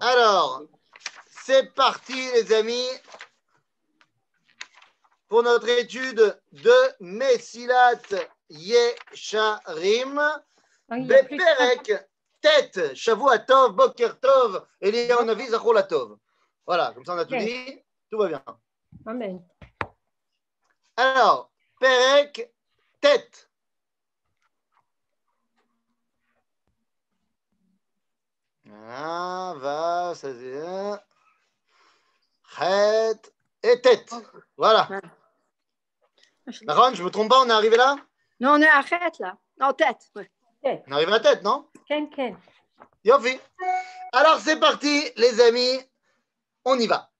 Alors, c'est parti les amis pour notre étude de Mesilat Yesharim. Beperek Tet, Shavua Tov, Boker Tov, Eliyahu Navi, Zachor Tov. Voilà, comme ça on a tout dit, tout va bien. Amen. Alors, Perek Tet. Ah, va, ça c'est. Chet et tête. Voilà. Aaron, je me trompe pas, on est arrivé là? Non, on est à tête là. Non, tête. Ouais. On est arrivé à tête, non? Ken, Ken. Yofi. Alors c'est parti, les amis. On y va.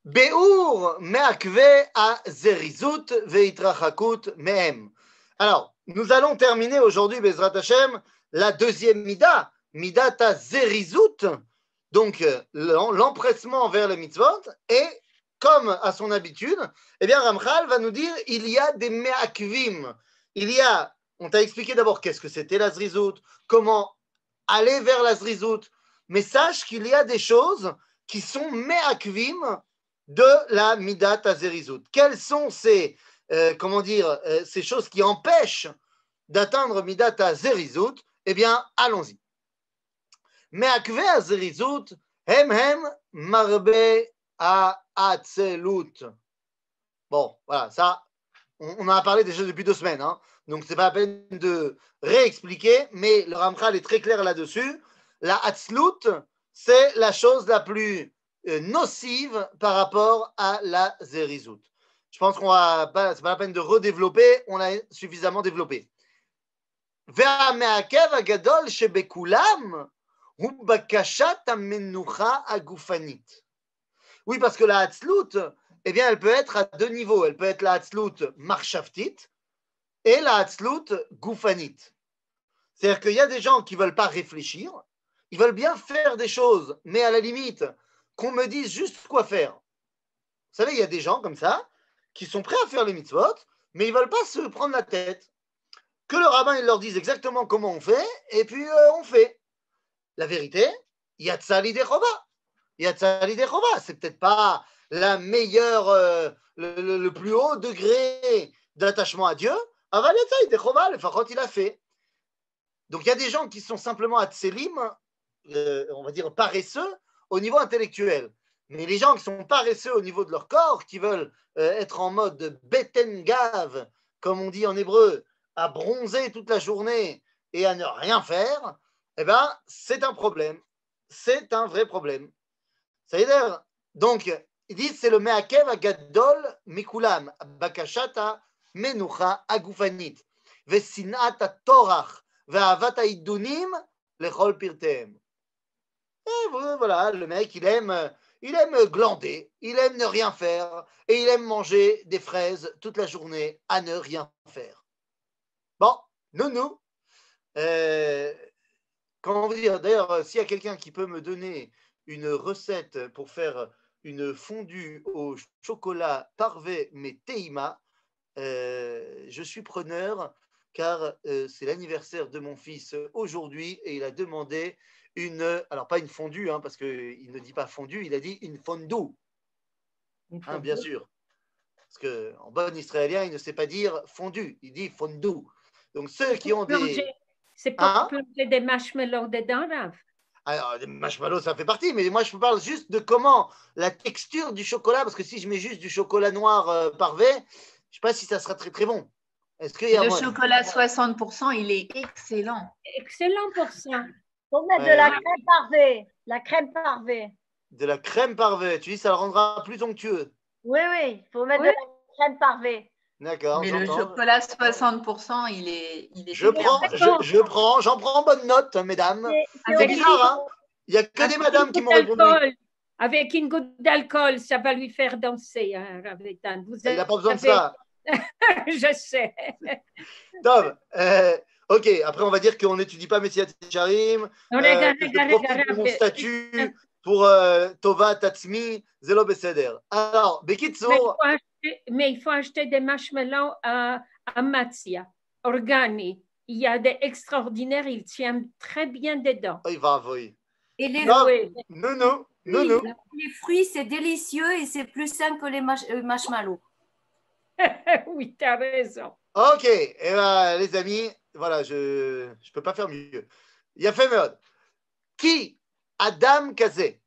Beur me'akve a zerizut veitrachakut mehem. Alors, nous allons terminer aujourd'hui, Bezrat Hashem, la deuxième mida, midata zerizut, donc l'empressement vers les mitzvot, et comme à son habitude, eh bien Ramchal va nous dire il y a des me'akvim. Il y a, on t'a expliqué d'abord qu'est-ce que c'était la zrizut, comment aller vers la zrizut, mais sache qu'il y a des choses qui sont me'akvim de la midat azerizut. Quelles sont ces, ces choses qui empêchent d'atteindre midat azerizut? Eh bien, allons-y. Me'akve azerizut hem marbe ha'atzelut. Bon, voilà, ça, on en a parlé déjà depuis 2 semaines, hein, donc c'est pas la peine de réexpliquer, mais le Ramchal est très clair là-dessus. La atzlut, c'est la chose la plus nocive par rapport à la zerizut. Je pense qu'on va pas, c'est pas la peine de redévelopper, on a suffisamment développé. והמעכב הגדול שבכולם הוא בקשת המנוחה הגופנית. Oui, parce que la hatzlut, eh bien, elle peut être à 2 niveaux. Elle peut être la hatzlut marchavtit et la hatzlut goufanit. C'est-à-dire qu'il y a des gens qui ne veulent pas réfléchir, ils veulent bien faire des choses, mais à la limite, qu'on me dise juste quoi faire. Vous savez, il y a des gens comme ça qui sont prêts à faire les mitzvot, mais ils ne veulent pas se prendre la tête. Que le rabbin il leur dise exactement comment on fait, et puis on fait. La vérité, Yatsa l'idée chova. Yatsa l'idée chova, c'est peut-être pas la meilleure, le plus haut degré d'attachement à Dieu. Aval Yatsa l'idée chova, le fachot il a fait. Donc il y a des gens qui sont simplement atselim, on va dire paresseux, au niveau intellectuel. Mais les gens qui sont paresseux au niveau de leur corps, qui veulent être en mode betengav, comme on dit en hébreu, à bronzer toute la journée et à ne rien faire, eh bien, c'est un problème. C'est un vrai problème. Ça veut dire, donc, ils disent c'est le me'akev agadol mikulam, bakashata menucha agufanit, vesinat torach, ve'avat haidunim, lechol pirtehem. Et voilà, le mec, il aime glander, il aime ne rien faire, et il aime manger des fraises toute la journée à ne rien faire. Bon, nous, comment vous dire, d'ailleurs, s'il y a quelqu'un qui peut me donner une recette pour faire une fondue au chocolat parvé mais teima, je suis preneur car c'est l'anniversaire de mon fils aujourd'hui et il a demandé alors pas une fondue, hein, parce qu'il ne dit pas fondue, il a dit une fondue, hein, bien sûr. Parce qu'en bon israélien, il ne sait pas dire fondue, il dit fondue. Donc ceux qui ont des... C'est pas plonger des marshmallows dedans, Rav. Alors, des marshmallows, ça fait partie, mais moi, je parle juste de comment la texture du chocolat, parce que si je mets juste du chocolat noir parvé, je ne sais pas si ça sera très, très bon. Est-ce qu'il y a chocolat 60%, il est excellent. Excellent pour ça. Il faut mettre de la crème parvée. La crème parvée. De la crème parvée. Tu dis, ça le rendra plus onctueux. Oui, il faut mettre de la crème parvée. D'accord. Mais le chocolat 60%, il est j'en prends bonne note, mesdames. C'est bizarre, hein? Il n'y a que des madames qui m'ont répondu. Avec une goutte d'alcool, ça va lui faire danser, hein, Ravetan. Il n'a pas besoin de ça. Je sais. Top. Ok, après on va dire qu'on n'étudie pas Messiat Charim, je profite de mon statut pour Tova Tatsmi, Zelo Beseder. Alors, Bekitsour. Mais il faut acheter des marshmallows à Matzia, organiques. Il y a des extraordinaires, ils tiennent très bien dedans. Il va, oui. Et les, Non, oui. non. Les fruits, c'est délicieux et c'est plus sain que les marshmallows. Oui, tu as raison. Ok, eh ben, les amis, voilà, je peux pas faire mieux. Il y a fait mode. Qui Adam Kazé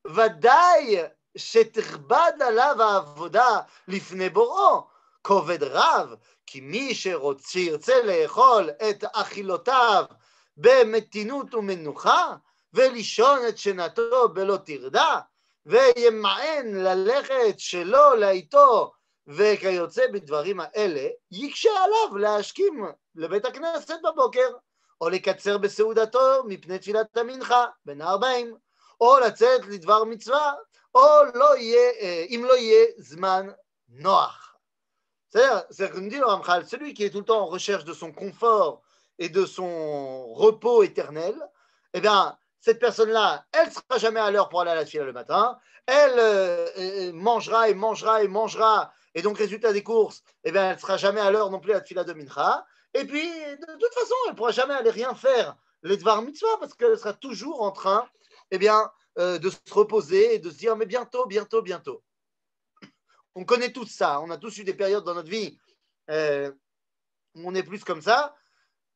ודאי שתכבד עליו העבודה לפני בוראו, כובד רב, כי מי שירצה לאכול את אכילותיו במתינות ומנוחה, ולישון את שנתו בלא טרדה, וימאן ללכת שלא לאיתו, וכיוצא בדברים האלה, יקשה עליו להשכים לבית הכנסת בבוקר, או לקצר בסעודתו מפני תפילת המנחה בין 40, או לצאת לדבר מצווה, או לא יהיה, אם לא יהיה זמן נוח. C'est-à-dire que nous dit le Ramchal, celui qui est tout le temps en recherche de son confort et de son repos éternel, eh bien, cette personne-là, elle ne sera jamais à l'heure pour aller à la tefila le matin, elle mangera et mangera et mangera, et donc résultat des courses, eh bien, elle ne sera jamais à l'heure non plus à la tefila de mincha, et puis, de toute façon, elle ne pourra jamais aller rien faire les dvar mitzvah, parce qu'elle sera toujours en train, eh bien, de se reposer et de se dire, mais bientôt. On connaît tous ça, on a tous eu des périodes dans notre vie où on est plus comme ça.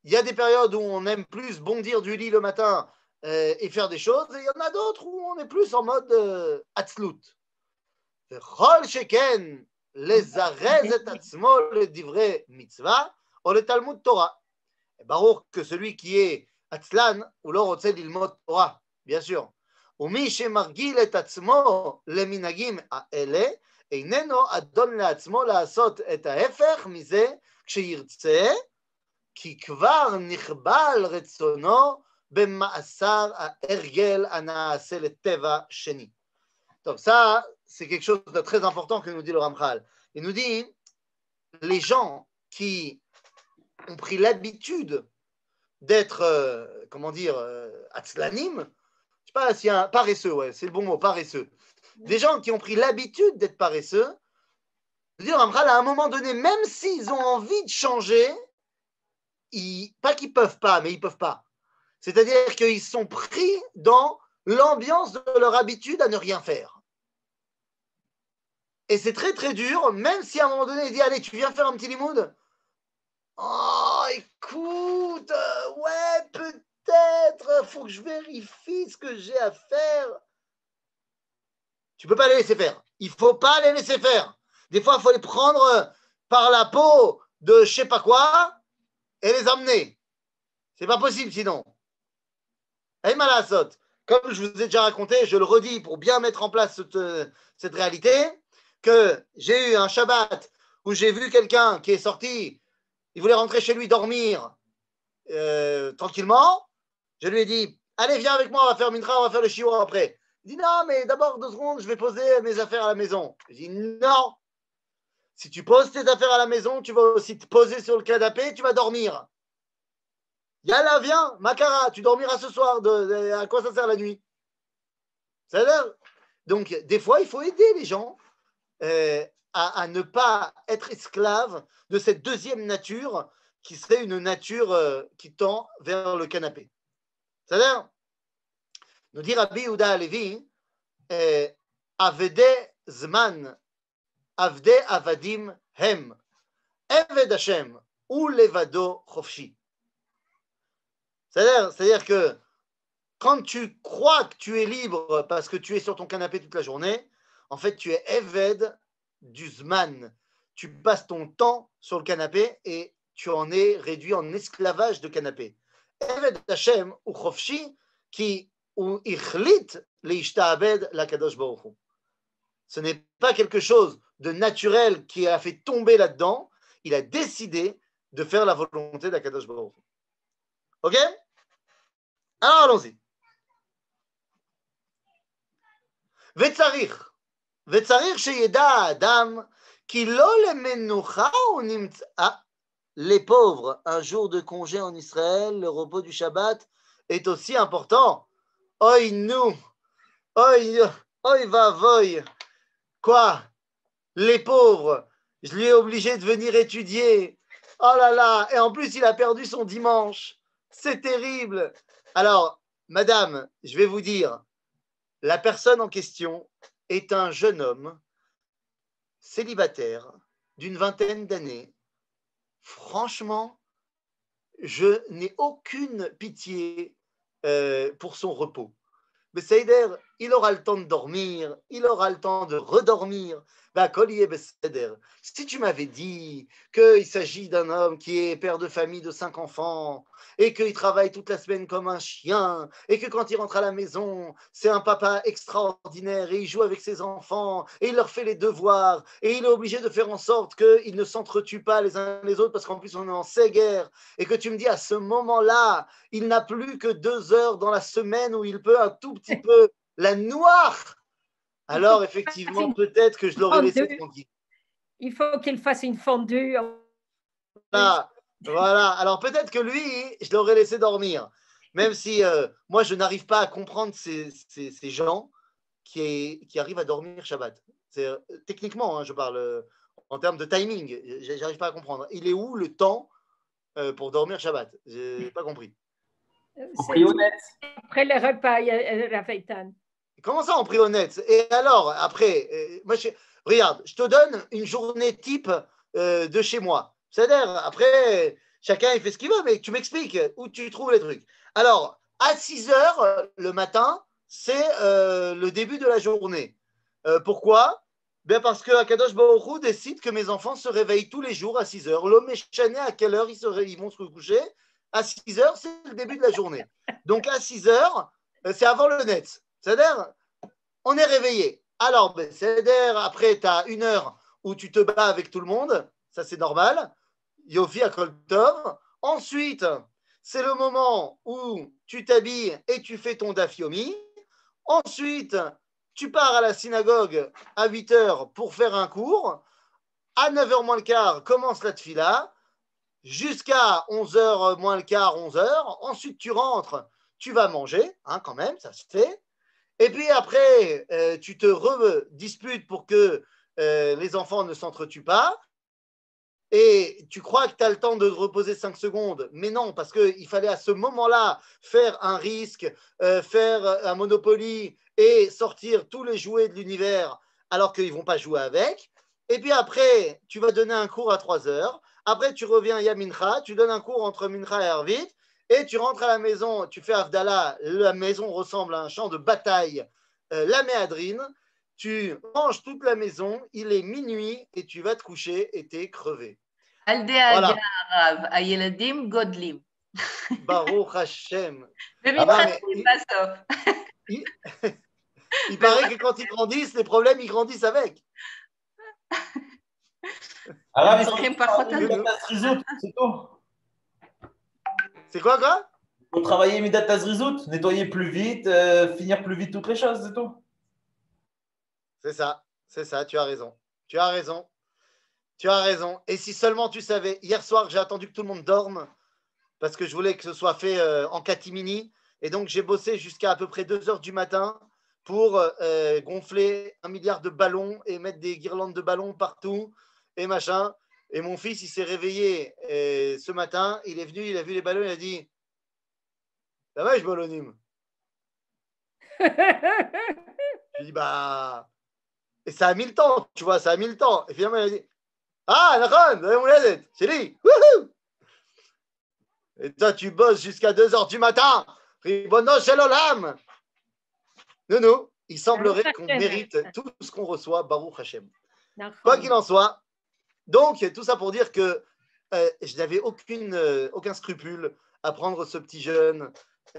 Il y a des périodes où on aime plus bondir du lit le matin et faire des choses, et il y en a d'autres où on est plus en mode atzlut. Chol sheken lezarez et atzmo le divrei mitzvah ou le talmud Torah. Baruch que celui qui est atzlan ou lo rotze lilmod Torah, bien sûr. ומי שמרגיל את עצמו למנהגים האלה, איננו אדון לעצמו לעשות את ההפך מזה כשירצה, כי כבר נכבל רצונו במאסר ההרגל הנעשה לטבע שני. Donc ça, c'est quelque chose de très important que nous dit le Ramchal. Il nous dit, les gens qui ont pris l'habitude d'être, atzlanim, pas si un paresseux, ouais, c'est le bon mot, paresseux. Des gens qui ont pris l'habitude d'être paresseux, dire à un moment donné, même s'ils ont envie de changer, pas qu'ils peuvent pas, mais ils peuvent pas. C'est-à-dire qu'ils sont pris dans l'ambiance de leur habitude à ne rien faire. Et c'est très très dur, même si à un moment donné il dit, allez, tu viens faire un petit limoud. Oh, écoute, ouais, peut-être, faut que je vérifie ce que j'ai à faire. Tu peux pas les laisser faire. Il faut pas les laisser faire. Des fois, il faut les prendre par la peau de je sais pas quoi et les emmener. C'est pas possible sinon. Hey, malasot. Comme je vous ai déjà raconté, je le redis pour bien mettre en place cette réalité, que j'ai eu un Shabbat où j'ai vu quelqu'un qui est sorti, il voulait rentrer chez lui dormir tranquillement. Je lui ai dit, allez, viens avec moi, on va faire mincha, on va faire le shiur après. Il dit, non, mais d'abord 2 secondes, je vais poser mes affaires à la maison. Je dis, non. Si tu poses tes affaires à la maison, tu vas aussi te poser sur le canapé, tu vas dormir. Yalla, viens, Makara, tu dormiras ce soir. À quoi ça sert la nuit? Ça sert. Donc, des fois, il faut aider les gens à ne pas être esclaves de cette deuxième nature qui serait une nature qui tend vers le canapé. C'est-à-dire, nous dit Rabbi Yehuda Halevi, Avede Zman, Avde Avadim Hem, Eved Hashem, ou Levado Chofshi. C'est-à-dire que quand tu crois que tu es libre parce que tu es sur ton canapé toute la journée, en fait, tu es Eved du Zman. Tu passes ton temps sur le canapé et tu en es réduit en esclavage de canapé. Eved Hashem ou Chofshi qui ou ichlit leishtaabed lakadosh baruch hu. Ce n'est pas quelque chose de naturel qui a fait tomber là-dedans. Il a décidé de faire la volonté d'Akadosh baruch hu. Ok? Alors allons-y. וצריך שידע האדם כי לא למנוחה הוא נמצא. Les pauvres, un jour de congé en Israël, le repos du Shabbat est aussi important. Oi nous, oi vavoy. Quoi? Les pauvres, je lui ai obligé de venir étudier. Oh là là, et en plus il a perdu son dimanche. C'est terrible. Alors, madame, je vais vous dire, la personne en question est un jeune homme célibataire d'une vingtaine d'années. Franchement, je n'ai aucune pitié pour son repos. Mais Seider, il aura le temps de dormir, il aura le temps de redormir. Si tu m'avais dit qu'il s'agit d'un homme qui est père de famille de 5 enfants et qu'il travaille toute la semaine comme un chien et que quand il rentre à la maison, c'est un papa extraordinaire et il joue avec ses enfants et il leur fait les devoirs et il est obligé de faire en sorte qu'ils ne s'entretuent pas les uns les autres parce qu'en plus on est en guerre et que tu me dis à ce moment-là, il n'a plus que 2 heures dans la semaine où il peut un tout petit peu la noire. Alors, effectivement, peut-être que je l'aurais laissé tranquille. Il faut qu'il fasse une fondue. Voilà. Alors, peut-être que lui, je l'aurais laissé dormir. Même si moi, je n'arrive pas à comprendre ces gens qui arrivent à dormir Shabbat. Techniquement, hein, je parle en termes de timing. Je n'arrive pas à comprendre. Il est où le temps pour dormir Shabbat? Je n'ai pas compris. Après le repas, Raveitan. Comment ça, on prie honnête? Et alors, après, regarde, je te donne une journée type de chez moi. C'est-à-dire, après, chacun il fait ce qu'il veut, mais tu m'expliques où tu trouves les trucs. Alors, à 6 heures le matin, c'est le début de la journée. Pourquoi? Ben parce que Akadosh Baruch Hu décide que mes enfants se réveillent tous les jours à 6 heures. L'homme est chané à quelle heure ils vont se coucher? À 6 heures, c'est le début de la journée. Donc, à 6 heures, c'est avant le net. C'est-à-dire, on est réveillé. Alors, c'est-à-dire, après, tu as 1 heure où tu te bats avec tout le monde. Ça, c'est normal. Yofi à Koltov. Ensuite, c'est le moment où tu t'habilles et tu fais ton daf yomi. Ensuite, tu pars à la synagogue à 8 heures pour faire un cours. À 9 heures moins le quart, commence la tfila. Jusqu'à 11 heures moins le quart, 11 heures. Ensuite, tu rentres, tu vas manger, hein, quand même, ça se fait. Et puis après, tu te redisputes pour que les enfants ne s'entretuent pas. Et tu crois que tu as le temps de reposer 5 secondes, mais non, parce qu'il fallait à ce moment-là faire un risque, faire un Monopoly et sortir tous les jouets de l'univers alors qu'ils ne vont pas jouer avec. Et puis après, tu vas donner un cours à 3 heures. Après, tu reviens à Mincha, tu donnes un cours entre Mincha et Arvit, et tu rentres à la maison, tu fais Havdalah, la maison ressemble à un champ de bataille, la méadrine, tu ranges toute la maison, il est minuit et tu vas te coucher et t'es crevé. Voilà. Ayeladim Godlim. Baruch Hashem. Il paraît que quand ils grandissent, les problèmes, ils grandissent avec. Alors, c'est tout. C'est quoi? Il faut travailler Midat Tazrizout, nettoyer plus vite, finir plus vite toutes les choses, c'est tout. C'est ça, tu as raison. Tu as raison. Et si seulement tu savais, hier soir, j'ai attendu que tout le monde dorme parce que je voulais que ce soit fait en catimini. Et donc, j'ai bossé jusqu'à à peu près 2 heures du matin pour gonfler 1 milliard de ballons et mettre des guirlandes de ballons partout et machin. Et mon fils, il s'est réveillé ce matin, il est venu, il a vu les ballons, il a dit « Ça va, je ballonime ?» Je lui ai dit « Bah… » Et ça a mis le temps, tu vois, ça a mis le temps. Et finalement, il a dit « Ah, Nachon, c'est lui !» Et toi, tu bosses jusqu'à 2 heures du matin. Ribono shel olam. Non, il semblerait qu'on mérite tout ce qu'on reçoit, Baruch Hashem. Quoi qu'il en soit, donc, tout ça pour dire que je n'avais aucun scrupule à prendre ce petit jeune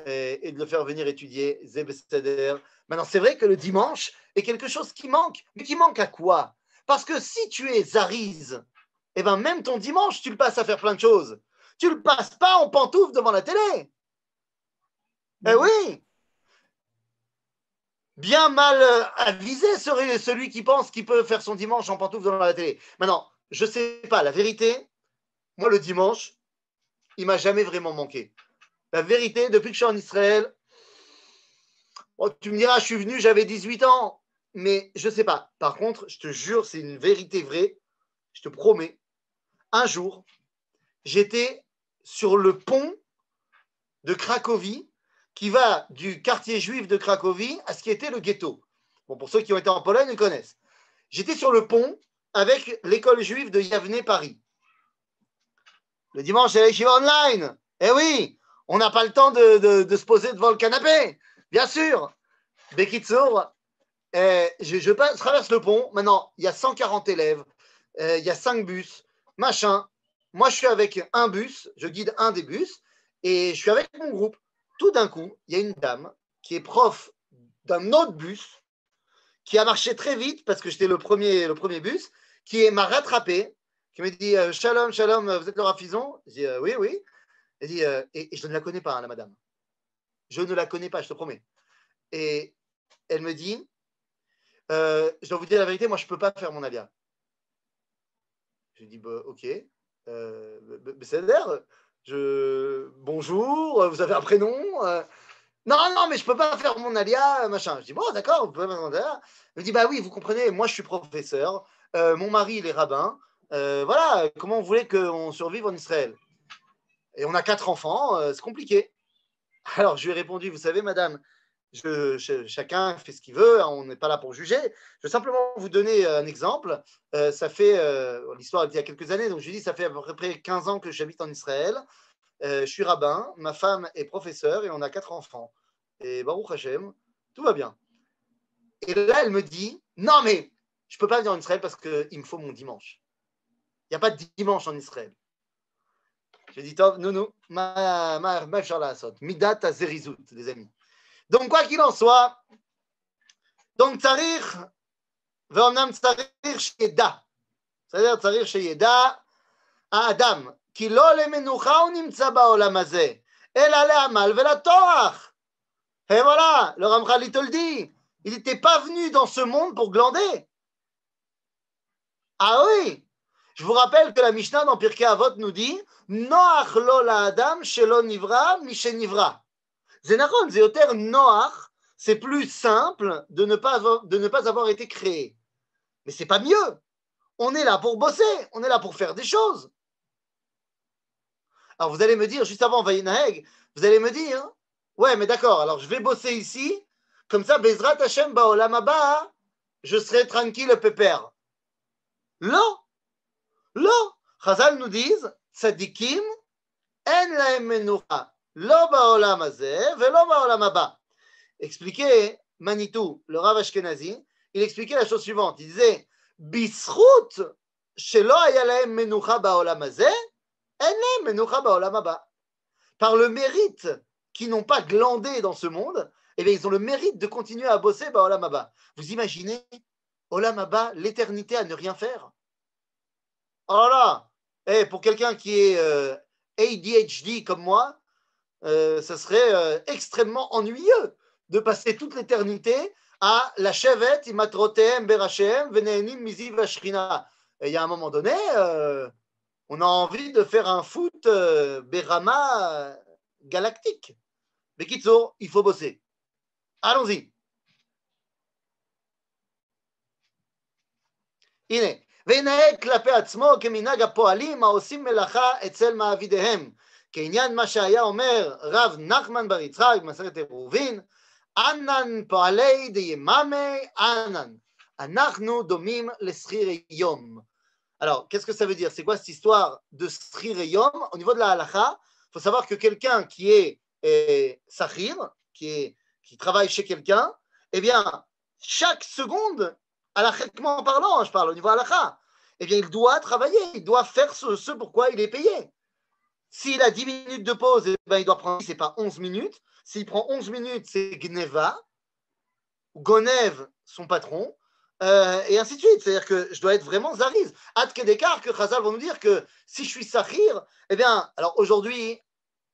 et de le faire venir étudier, Zebeseder. Maintenant, c'est vrai que le dimanche est quelque chose qui manque. Mais qui manque à quoi? Parce que si tu es Zariz, eh ben même ton dimanche, tu le passes à faire plein de choses. Tu ne le passes pas en pantoufle devant la télé. Eh oui. Bien mal avisé serait celui qui pense qu'il peut faire son dimanche en pantoufle devant la télé. Maintenant, je ne sais pas, la vérité, moi le dimanche, il ne m'a jamais vraiment manqué. La vérité, depuis que je suis en Israël, bon, tu me diras, je suis venu, j'avais 18 ans, mais je ne sais pas. Par contre, je te jure, c'est une vérité vraie, je te promets, un jour, j'étais sur le pont de Cracovie qui va du quartier juif de Cracovie à ce qui était le ghetto. Bon, pour ceux qui ont été en Pologne, ils connaissent. J'étais sur le pont avec l'école juive de Yavne Paris. Le dimanche, c'est la yeshiva online. Eh oui, on n'a pas le temps de se poser devant le canapé. Bien sûr. Bekitsour, je traverse le pont. Maintenant, il y a 140 élèves. Il y a 5 bus. Machin. Moi, je suis avec un bus. Je guide un des bus. Et je suis avec mon groupe. Tout d'un coup, il y a une dame qui est prof d'un autre bus qui a marché très vite parce que j'étais le premier bus, qui m'a rattrapé, qui m'a dit Shalom, shalom, vous êtes Laura Fison? Je dis oui, oui. Elle dit et je ne la connais pas, hein, la madame. Je ne la connais pas, je te promets. Et elle me dit je dois vous dire la vérité, moi je ne peux pas faire mon alia. Je lui dis bah, ok. C'est l'air. Bonjour, vous avez un prénom non, mais je ne peux pas faire mon alia, machin. Je dis, bon, d'accord, vous pouvez faire mon alia. Elle me dit, bah oui, vous comprenez, moi je suis professeur, mon mari il est rabbin, voilà, comment vous voulez qu'on survive en Israël? Et on a 4 enfants, c'est compliqué. Alors je lui ai répondu, vous savez, madame, chacun fait ce qu'il veut, hein, on n'est pas là pour juger. Je vais simplement vous donner un exemple. Ça fait, l'histoire il y a quelques années, donc je lui dis, ça fait à peu près 15 ans que j'habite en Israël. Je suis rabbin, ma femme est professeure et on a 4 enfants. Et Baruch Hashem, tout va bien. Et là, elle me dit, non mais je ne peux pas venir en Israël parce qu'il me faut mon dimanche. Il n'y a pas de dimanche en Israël. J'ai dit, non, ma charlasot, midat à zerizout, les amis. Donc, quoi qu'il en soit, donc tzarir, ve'omnam tzarir sheyeda. C'est-à-dire tzarir sheyeda, Adam, כי לא למנוחה הוא נמצא בעולם הזה, אלא לעמל ולטורח. Et voilà, le Ramchal il te le dit, il n'était pas venu dans ce monde pour glander. Ah oui, je vous rappelle que la Mishnah dans Pirkei Avot nous dit Noach lo la'adam shelo nivra mishenivra. C'est nachon, c'est yoter Noach, c'est plus simple de ne pas avoir été créé. Mais c'est pas mieux. On est là pour bosser, on est là pour faire des choses. Alors vous allez me dire, juste avant Vayinaheg, vous allez me dire, ouais, mais d'accord, alors je vais bosser ici, comme ça, Bezrat Hashem Ba'olam Haba, je serai tranquille, pépère. Lo, Chazal nous disent, Tzadikim, En lahem menucha, Lo Ba'olam Hazeh, Velo Ba'olam Haba. Expliquez, Manitou, le Rav Ashkenazi, il expliquait la chose suivante, il disait, Bisrout, Shelo haya lahem menucha Ba'olam Hazeh, par le mérite qu'ils n'ont pas glandé dans ce monde, eh bien, ils ont le mérite de continuer à bosser Olam Haba. Vous imaginez Olam Haba, l'éternité à ne rien faire? Oh là, pour quelqu'un qui est ADHD comme moi, ça serait extrêmement ennuyeux de passer toute l'éternité à la chevet imatrotem berachem venenim mizi vashrina. Il y a un moment donné, on a envie de faire un foot Berama galactique. Mais Kitsour, il faut bosser. Allons-y. הנה, וינהג כלפי עצמו כמנהג הפועלים העושים מלאכה אצל מעבידיהם, כעניין מה שהיה אומר רב נחמן בר יצחק במסכת עירובין, ענן פועלי דייממי ענן, אנחנו דומים לשכירי יום. Alors, qu'est-ce que ça veut dire? C'est quoi cette histoire de Skhir et Yom? Au niveau de la halakha, il faut savoir que quelqu'un qui est Sakhir, qui travaille chez quelqu'un, eh bien, chaque seconde, halakhiquement parlant, je parle au niveau halakha, eh bien, il doit travailler, il doit faire ce pourquoi il est payé. S'il a 10 minutes de pause, eh bien, il doit prendre, c'est pas 11 minutes. S'il prend 11 minutes, c'est Gneva, ou Gonev, son patron. Et ainsi de suite, c'est-à-dire que je dois être vraiment zariz. Ad Kedekar, que Chazal vont nous dire que si je suis Sakhir, eh bien, alors aujourd'hui,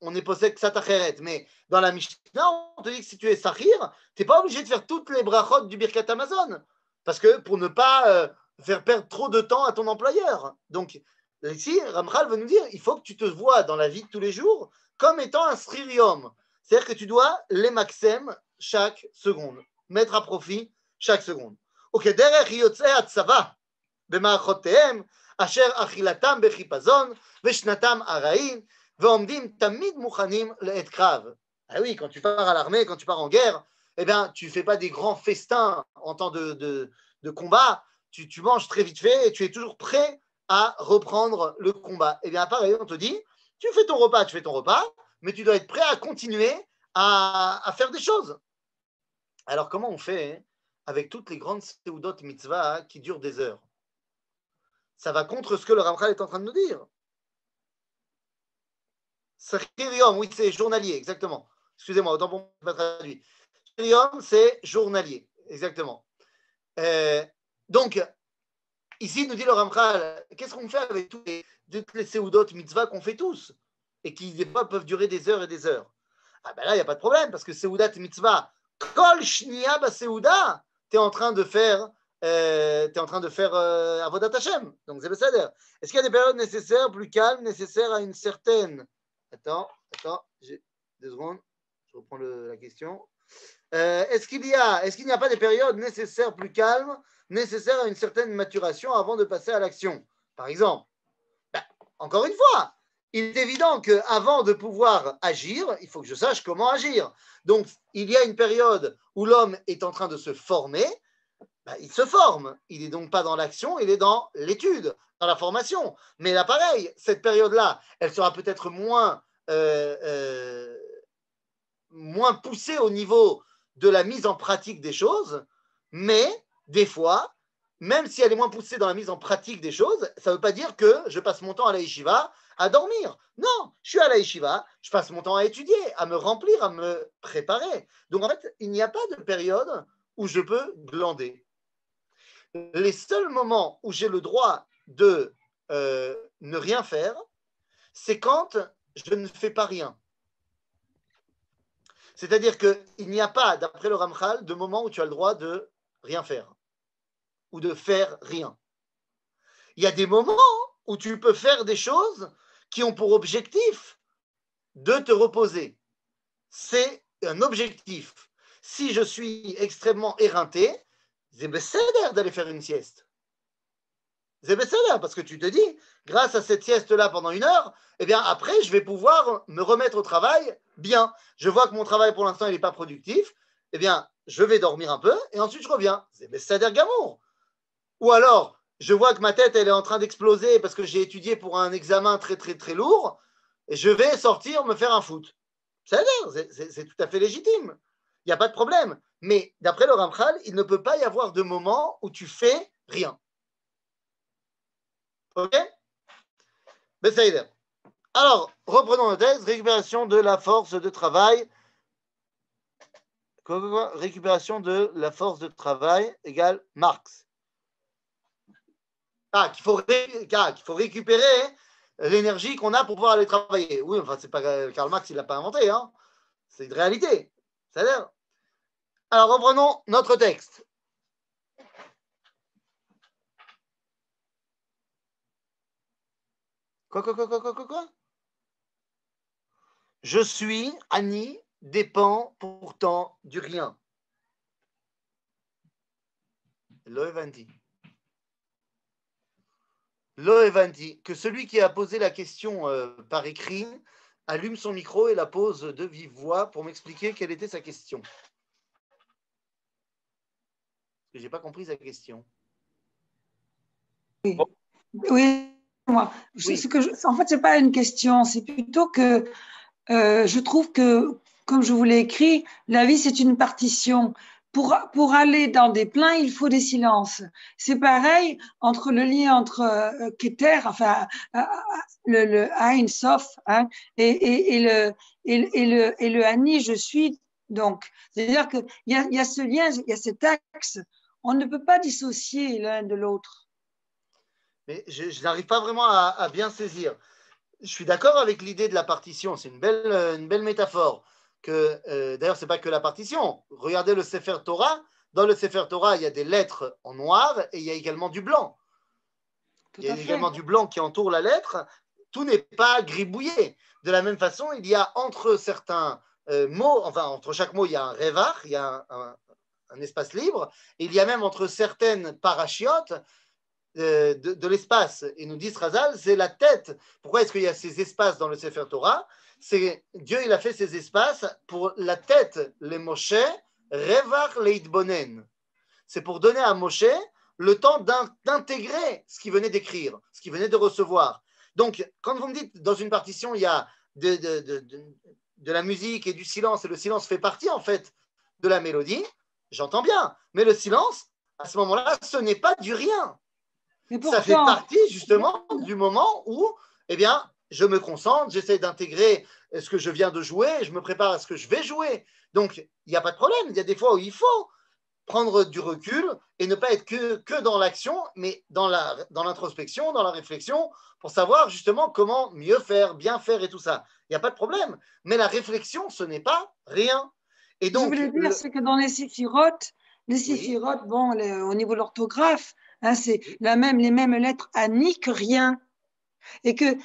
on est possède Ksatacheret, mais dans la Mishnah, on te dit que si tu es Sakhir, tu n'es pas obligé de faire toutes les brachot du Birkat Amazon, parce que pour ne pas faire perdre trop de temps à ton employeur. Donc, ici, Ramchal veut nous dire il faut que tu te vois dans la vie de tous les jours comme étant un Sririum. C'est-à-dire que tu dois les maxem chaque seconde, mettre à profit chaque seconde. וכדרך יוצאי הצבא במערכותיהם אשר אכילתם בחיפזון ושנתם ארעין ועומדים תמיד מוכנים לעת קרב. Ah oui, quand tu pars à l'armée, quand tu pars en guerre, eh bien, tu ne fais pas des grands festins en temps de combat. Tu manges très vite fait et tu es toujours prêt à reprendre le combat. Eh bien, pareil, on te dit, tu fais ton repas, mais tu dois être prêt à continuer à faire des choses. Alors, comment on fait avec toutes les grandes seudot mitzvah qui durent des heures? Ça va contre ce que le Ramchal est en train de nous dire. Sechirium, oui, c'est journalier, exactement. Excusez-moi, autant pour moi, je ne pas traduit. Sechirium, c'est journalier, exactement. Donc, ici, nous dit le Ramchal, qu'est-ce qu'on fait avec toutes les seudot mitzvah qu'on fait tous et qui, des fois, peuvent durer des heures et des heures? Ah ben là, il n'y a pas de problème, parce que seudat mitzvah, kol shnia ba seuda, tu es en train de faire Avodat Hashem. Donc, c'est Besséder. Est-ce qu'il y a des périodes nécessaires, plus calmes, nécessaires à une certaine. Attends, j'ai 2 secondes. Je reprends la question. Est-ce qu'il n'y a pas des périodes nécessaires, plus calmes, nécessaires à une certaine maturation avant de passer à l'action? Par exemple, encore une fois, il est évident qu'avant de pouvoir agir, il faut que je sache comment agir. Donc, il y a une période où l'homme est en train de se former. Il se forme. Il n'est donc pas dans l'action, il est dans l'étude, dans la formation. Mais là, pareil, cette période-là, elle sera peut-être moins poussée au niveau de la mise en pratique des choses, mais des fois, même si elle est moins poussée dans la mise en pratique des choses, ça ne veut pas dire que je passe mon temps à la yeshiva à dormir. Non, je suis à la yeshiva, je passe mon temps à étudier, à me remplir, à me préparer. Donc en fait, il n'y a pas de période où je peux glander. Les seuls moments où j'ai le droit de ne rien faire, c'est quand je ne fais pas rien. C'est-à-dire qu'il n'y a pas, d'après le Ramchal, de moment où tu as le droit de rien faire ou de faire rien. Il y a des moments où tu peux faire des choses qui ont pour objectif de te reposer. C'est un objectif. Si je suis extrêmement éreinté, c'est bécéder d'aller faire une sieste. C'est bécéder parce que tu te dis, grâce à cette sieste-là pendant 1 heure, eh bien après, je vais pouvoir me remettre au travail bien. Je vois que mon travail pour l'instant, il n'est pas productif. Eh bien, je vais dormir un peu et ensuite je reviens. C'est bécéder gamour. Ou alors, je vois que ma tête, elle est en train d'exploser parce que j'ai étudié pour un examen très, très, très lourd et je vais sortir me faire un foot. C'est tout à fait légitime. Il n'y a pas de problème. Mais d'après le Ramchal, il ne peut pas y avoir de moment où tu fais rien. Ok? Besséder. Alors, reprenons le texte. Récupération de la force de travail. Quoi? Récupération de la force de travail égale Marx. Qu'il faut récupérer l'énergie qu'on a pour pouvoir aller travailler. Oui, enfin, c'est pas Karl Marx, il ne l'a pas inventé. Hein. C'est une réalité. Ça a l'air. Alors, reprenons notre texte. Quoi? Je suis, Annie, dépend pourtant du rien. Lo evanti. Que celui qui a posé la question par écrit allume son micro et la pose de vive voix pour m'expliquer quelle était sa question. Je n'ai pas compris sa question. Oui, moi. Oui. En fait, ce n'est pas une question, c'est plutôt que je trouve que, comme je vous l'ai écrit, la vie, c'est une partition. Pour aller dans des pleins, il faut des silences. C'est pareil entre le lien entre Keter, enfin le Ein Sof, hein, et le Ani, je suis. Donc, c'est-à-dire qu'il y a ce lien, il y a cet axe. On ne peut pas dissocier l'un de l'autre. Mais je n'arrive pas vraiment à bien saisir. Je suis d'accord avec l'idée de la partition. C'est une belle métaphore. D'ailleurs, ce n'est pas que la partition. Regardez le Sefer Torah. Dans le Sefer Torah, il y a des lettres en noir et il y a également du blanc. Il y a également du blanc qui entoure la lettre. Tout n'est pas gribouillé. De la même façon, il y a entre certains mots, enfin, entre chaque mot, il y a un revar, il y a un espace libre. Et il y a même entre certaines parachiotes de l'espace. Et nous dit Razal, c'est la tête. Pourquoi est-ce qu'il y a ces espaces dans le Sefer Torah? C'est Dieu, il a fait ces espaces pour la tête, les Moshe, Revach Leitbonen. C'est pour donner à Moshe le temps d'intégrer ce qu'il venait d'écrire, ce qu'il venait de recevoir. Donc, quand vous me dites, dans une partition, il y a de la musique et du silence, et le silence fait partie, en fait, de la mélodie, j'entends bien. Mais le silence, à ce moment-là, ce n'est pas du rien. Mais pourtant, ça fait partie, justement, du moment où, eh bien, je me concentre, j'essaie d'intégrer ce que je viens de jouer, je me prépare à ce que je vais jouer. Donc, il n'y a pas de problème. Il y a des fois où il faut prendre du recul et ne pas être que dans l'action, mais dans l'introspection, dans la réflexion, pour savoir justement comment mieux faire, bien faire et tout ça. Il n'y a pas de problème. Mais la réflexion, ce n'est pas rien. Et donc, je voulais dire, c'est que dans les séphirotes, bon, au niveau de l'orthographe, hein, c'est les mêmes lettres Ani que rien. Et que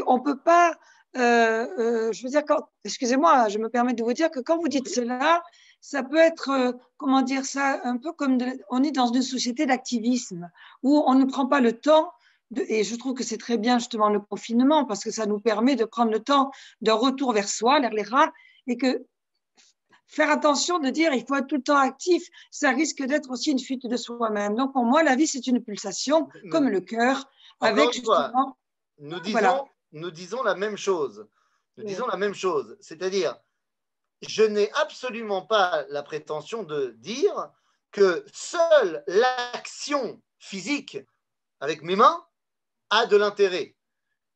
on peut pas, je veux dire, excusez-moi, je me permets de vous dire que quand vous dites cela, ça peut être, comment dire ça, un peu comme on est dans une société d'activisme où on ne prend pas le temps, et je trouve que c'est très bien justement le confinement parce que ça nous permet de prendre le temps d'un retour vers soi, vers les rats, et que faire attention de dire il faut être tout le temps actif, ça risque d'être aussi une fuite de soi-même. Donc pour moi, la vie, c'est une pulsation, comme le cœur, avec justement… Nous disons la même chose. Nous disons la même chose. C'est-à-dire, je n'ai absolument pas la prétention de dire que seule l'action physique avec mes mains a de l'intérêt.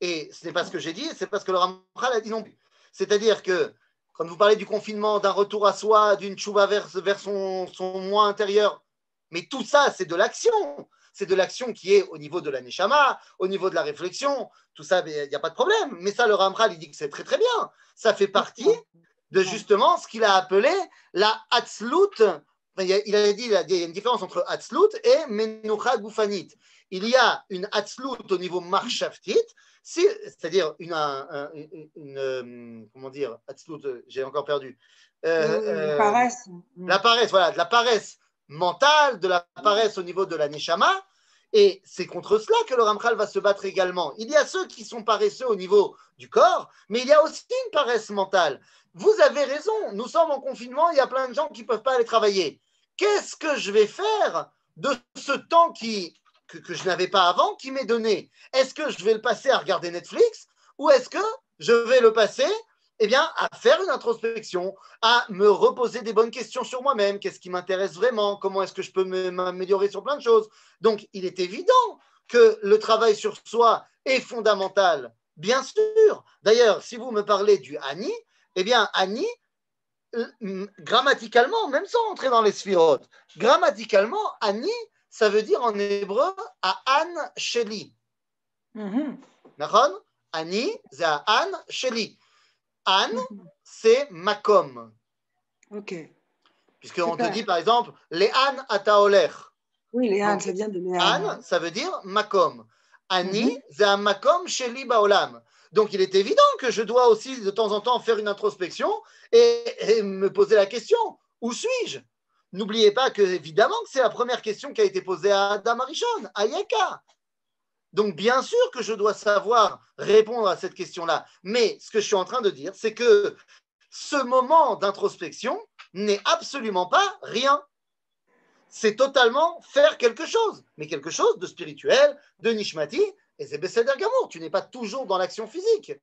Et ce n'est pas ce que j'ai dit, c'est pas ce que le Ramchal a dit non plus. C'est-à-dire que quand vous parlez du confinement, d'un retour à soi, d'une tchouva vers son moi intérieur, mais tout ça, c'est de l'action. C'est de l'action qui est au niveau de la neshama, au niveau de la réflexion, tout ça, il n'y a pas de problème. Mais ça, le Ramchal, il dit que c'est très très bien. Ça fait partie de justement ce qu'il a appelé la hatzlut. Il a dit, il y a une différence entre hatzlut et menucha gufanit. Il y a une hatzlut au niveau marshaftit, c'est-à-dire une comment dire, hatzlut, j'ai encore perdu. La paresse. La paresse, voilà, de la paresse mentale, de la paresse au niveau de la neshama, et c'est contre cela que le Ramchal va se battre également. Il y a ceux qui sont paresseux au niveau du corps, mais il y a aussi une paresse mentale. Vous avez raison, nous sommes en confinement, il y a plein de gens qui ne peuvent pas aller travailler. Qu'est-ce que je vais faire de ce temps que je n'avais pas avant, qui m'est donné? Est-ce que je vais le passer à regarder Netflix ou est-ce que je vais le passer à faire une introspection, à me reposer des bonnes questions sur moi-même, qu'est-ce qui m'intéresse vraiment, comment est-ce que je peux m'améliorer sur plein de choses. Donc, il est évident que le travail sur soi est fondamental, bien sûr. D'ailleurs, si vous me parlez du Ani, Ani, grammaticalement, même sans entrer dans les sphirotes, grammaticalement, Ani, ça veut dire en hébreu Aan Sheli. D'accord? Ani, c'est Aan Sheli. An, c'est makom. Ok. Puisqu'on te dit, par exemple, Le'an ataoler. Oui, Le'an, ça vient de Le'an. An, ça veut dire makom. Ani, c'est un makom sheli baolam. Donc, il est évident que je dois aussi, de temps en temps, faire une introspection et me poser la question, où suis-je? N'oubliez pas que, évidemment, que c'est la première question qui a été posée à Adam Arishon, à Yeka. Donc, bien sûr que je dois savoir répondre à cette question-là. Mais ce que je suis en train de dire, c'est que ce moment d'introspection n'est absolument pas rien. C'est totalement faire quelque chose, mais quelque chose de spirituel, de nishmati, et c'est Besséder Gamour. Tu n'es pas toujours dans l'action physique.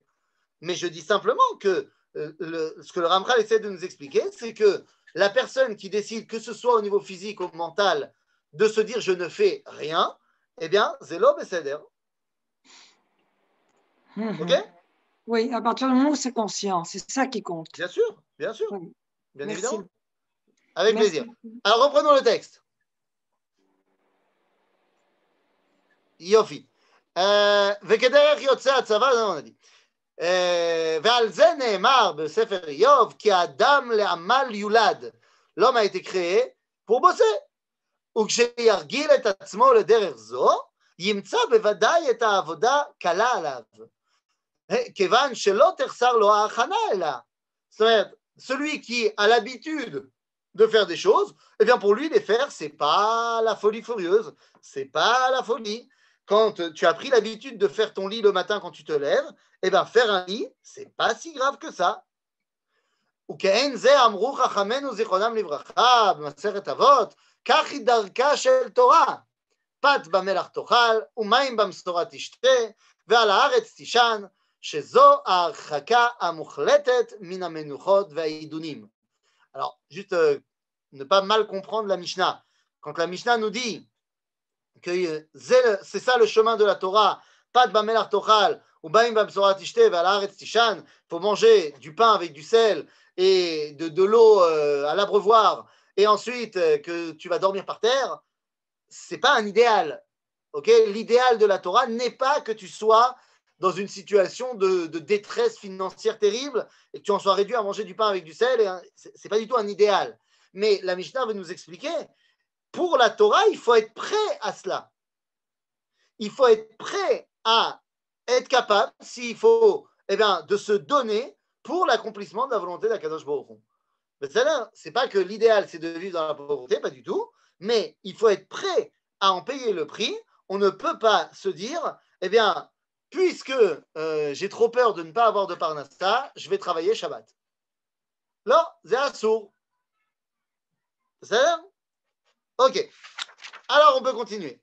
Mais je dis simplement que ce que le Ramchal essaie de nous expliquer, c'est que la personne qui décide, que ce soit au niveau physique ou mental, de se dire je ne fais rien, Zélo Besséder. Ok? Oui, à partir du moment où c'est conscient, c'est ça qui compte. Bien sûr, bien Oui. évidemment. Avec plaisir. Alors reprenons le texte. Yofi. וכדרך יוצא הצבא, זה מה נגיד. ועל זה נאמר בספר איוב, כי האדם לעמל יולד. לא מה הייתי קרא? pour bosser. וכשירגיל את עצמו לדרך זו, ימצא בוודאי את העבודה קלה עליו. כיוון שלא תחסר לו ההכנה אליה. זאת אומרת, celui qui a l'habitude de faire des choses, eh bien pour lui, les faire, c'est pas la folie furieuse, c'est pas la folie. Quand tu as pris l'habitude de faire ton lit le matin quand tu te lèves, eh bien faire un lit, c'est pas si grave que ça. וכאין זה אמרו חכמינו זיכרונם לברכה במסכת אבות, כך היא דרכה של תורה, פת במלח תאכל ומים במשורה תשתה ועל הארץ תישן, שזו ההרחקה המוחלטת מן המנוחות והעידונים. Alors, juste ne pas mal comprendre la Mishnah. Quand la Mishnah nous dit que c'est ça le chemin de la Torah, pat bamelach tochal, ou baim bamsora tishte, ve'al haaretz tishan, faut manger du pain avec du sel et de l'eau à l'abreuvoir, et ensuite que tu vas dormir par terre, c'est pas un idéal. Okay? L'idéal de la Torah n'est pas que tu sois dans une situation de détresse financière terrible et que tu en sois réduit à manger du pain avec du sel. C'est pas du tout un idéal. Mais la Mishnah veut nous expliquer, pour la Torah, il faut être prêt à cela. Il faut être prêt à être capable, s'il faut, eh bien, de se donner pour l'accomplissement de la volonté d'Akadosh Baruch Hu. C'est pas que l'idéal, c'est de vivre dans la pauvreté, pas du tout, mais il faut être prêt à en payer le prix. On ne peut pas se dire, eh bien, puisque j'ai trop peur de ne pas avoir de parnassa, je vais travailler Shabbat. Là, c'est assour. C'est ça? Ok. Alors, on peut continuer.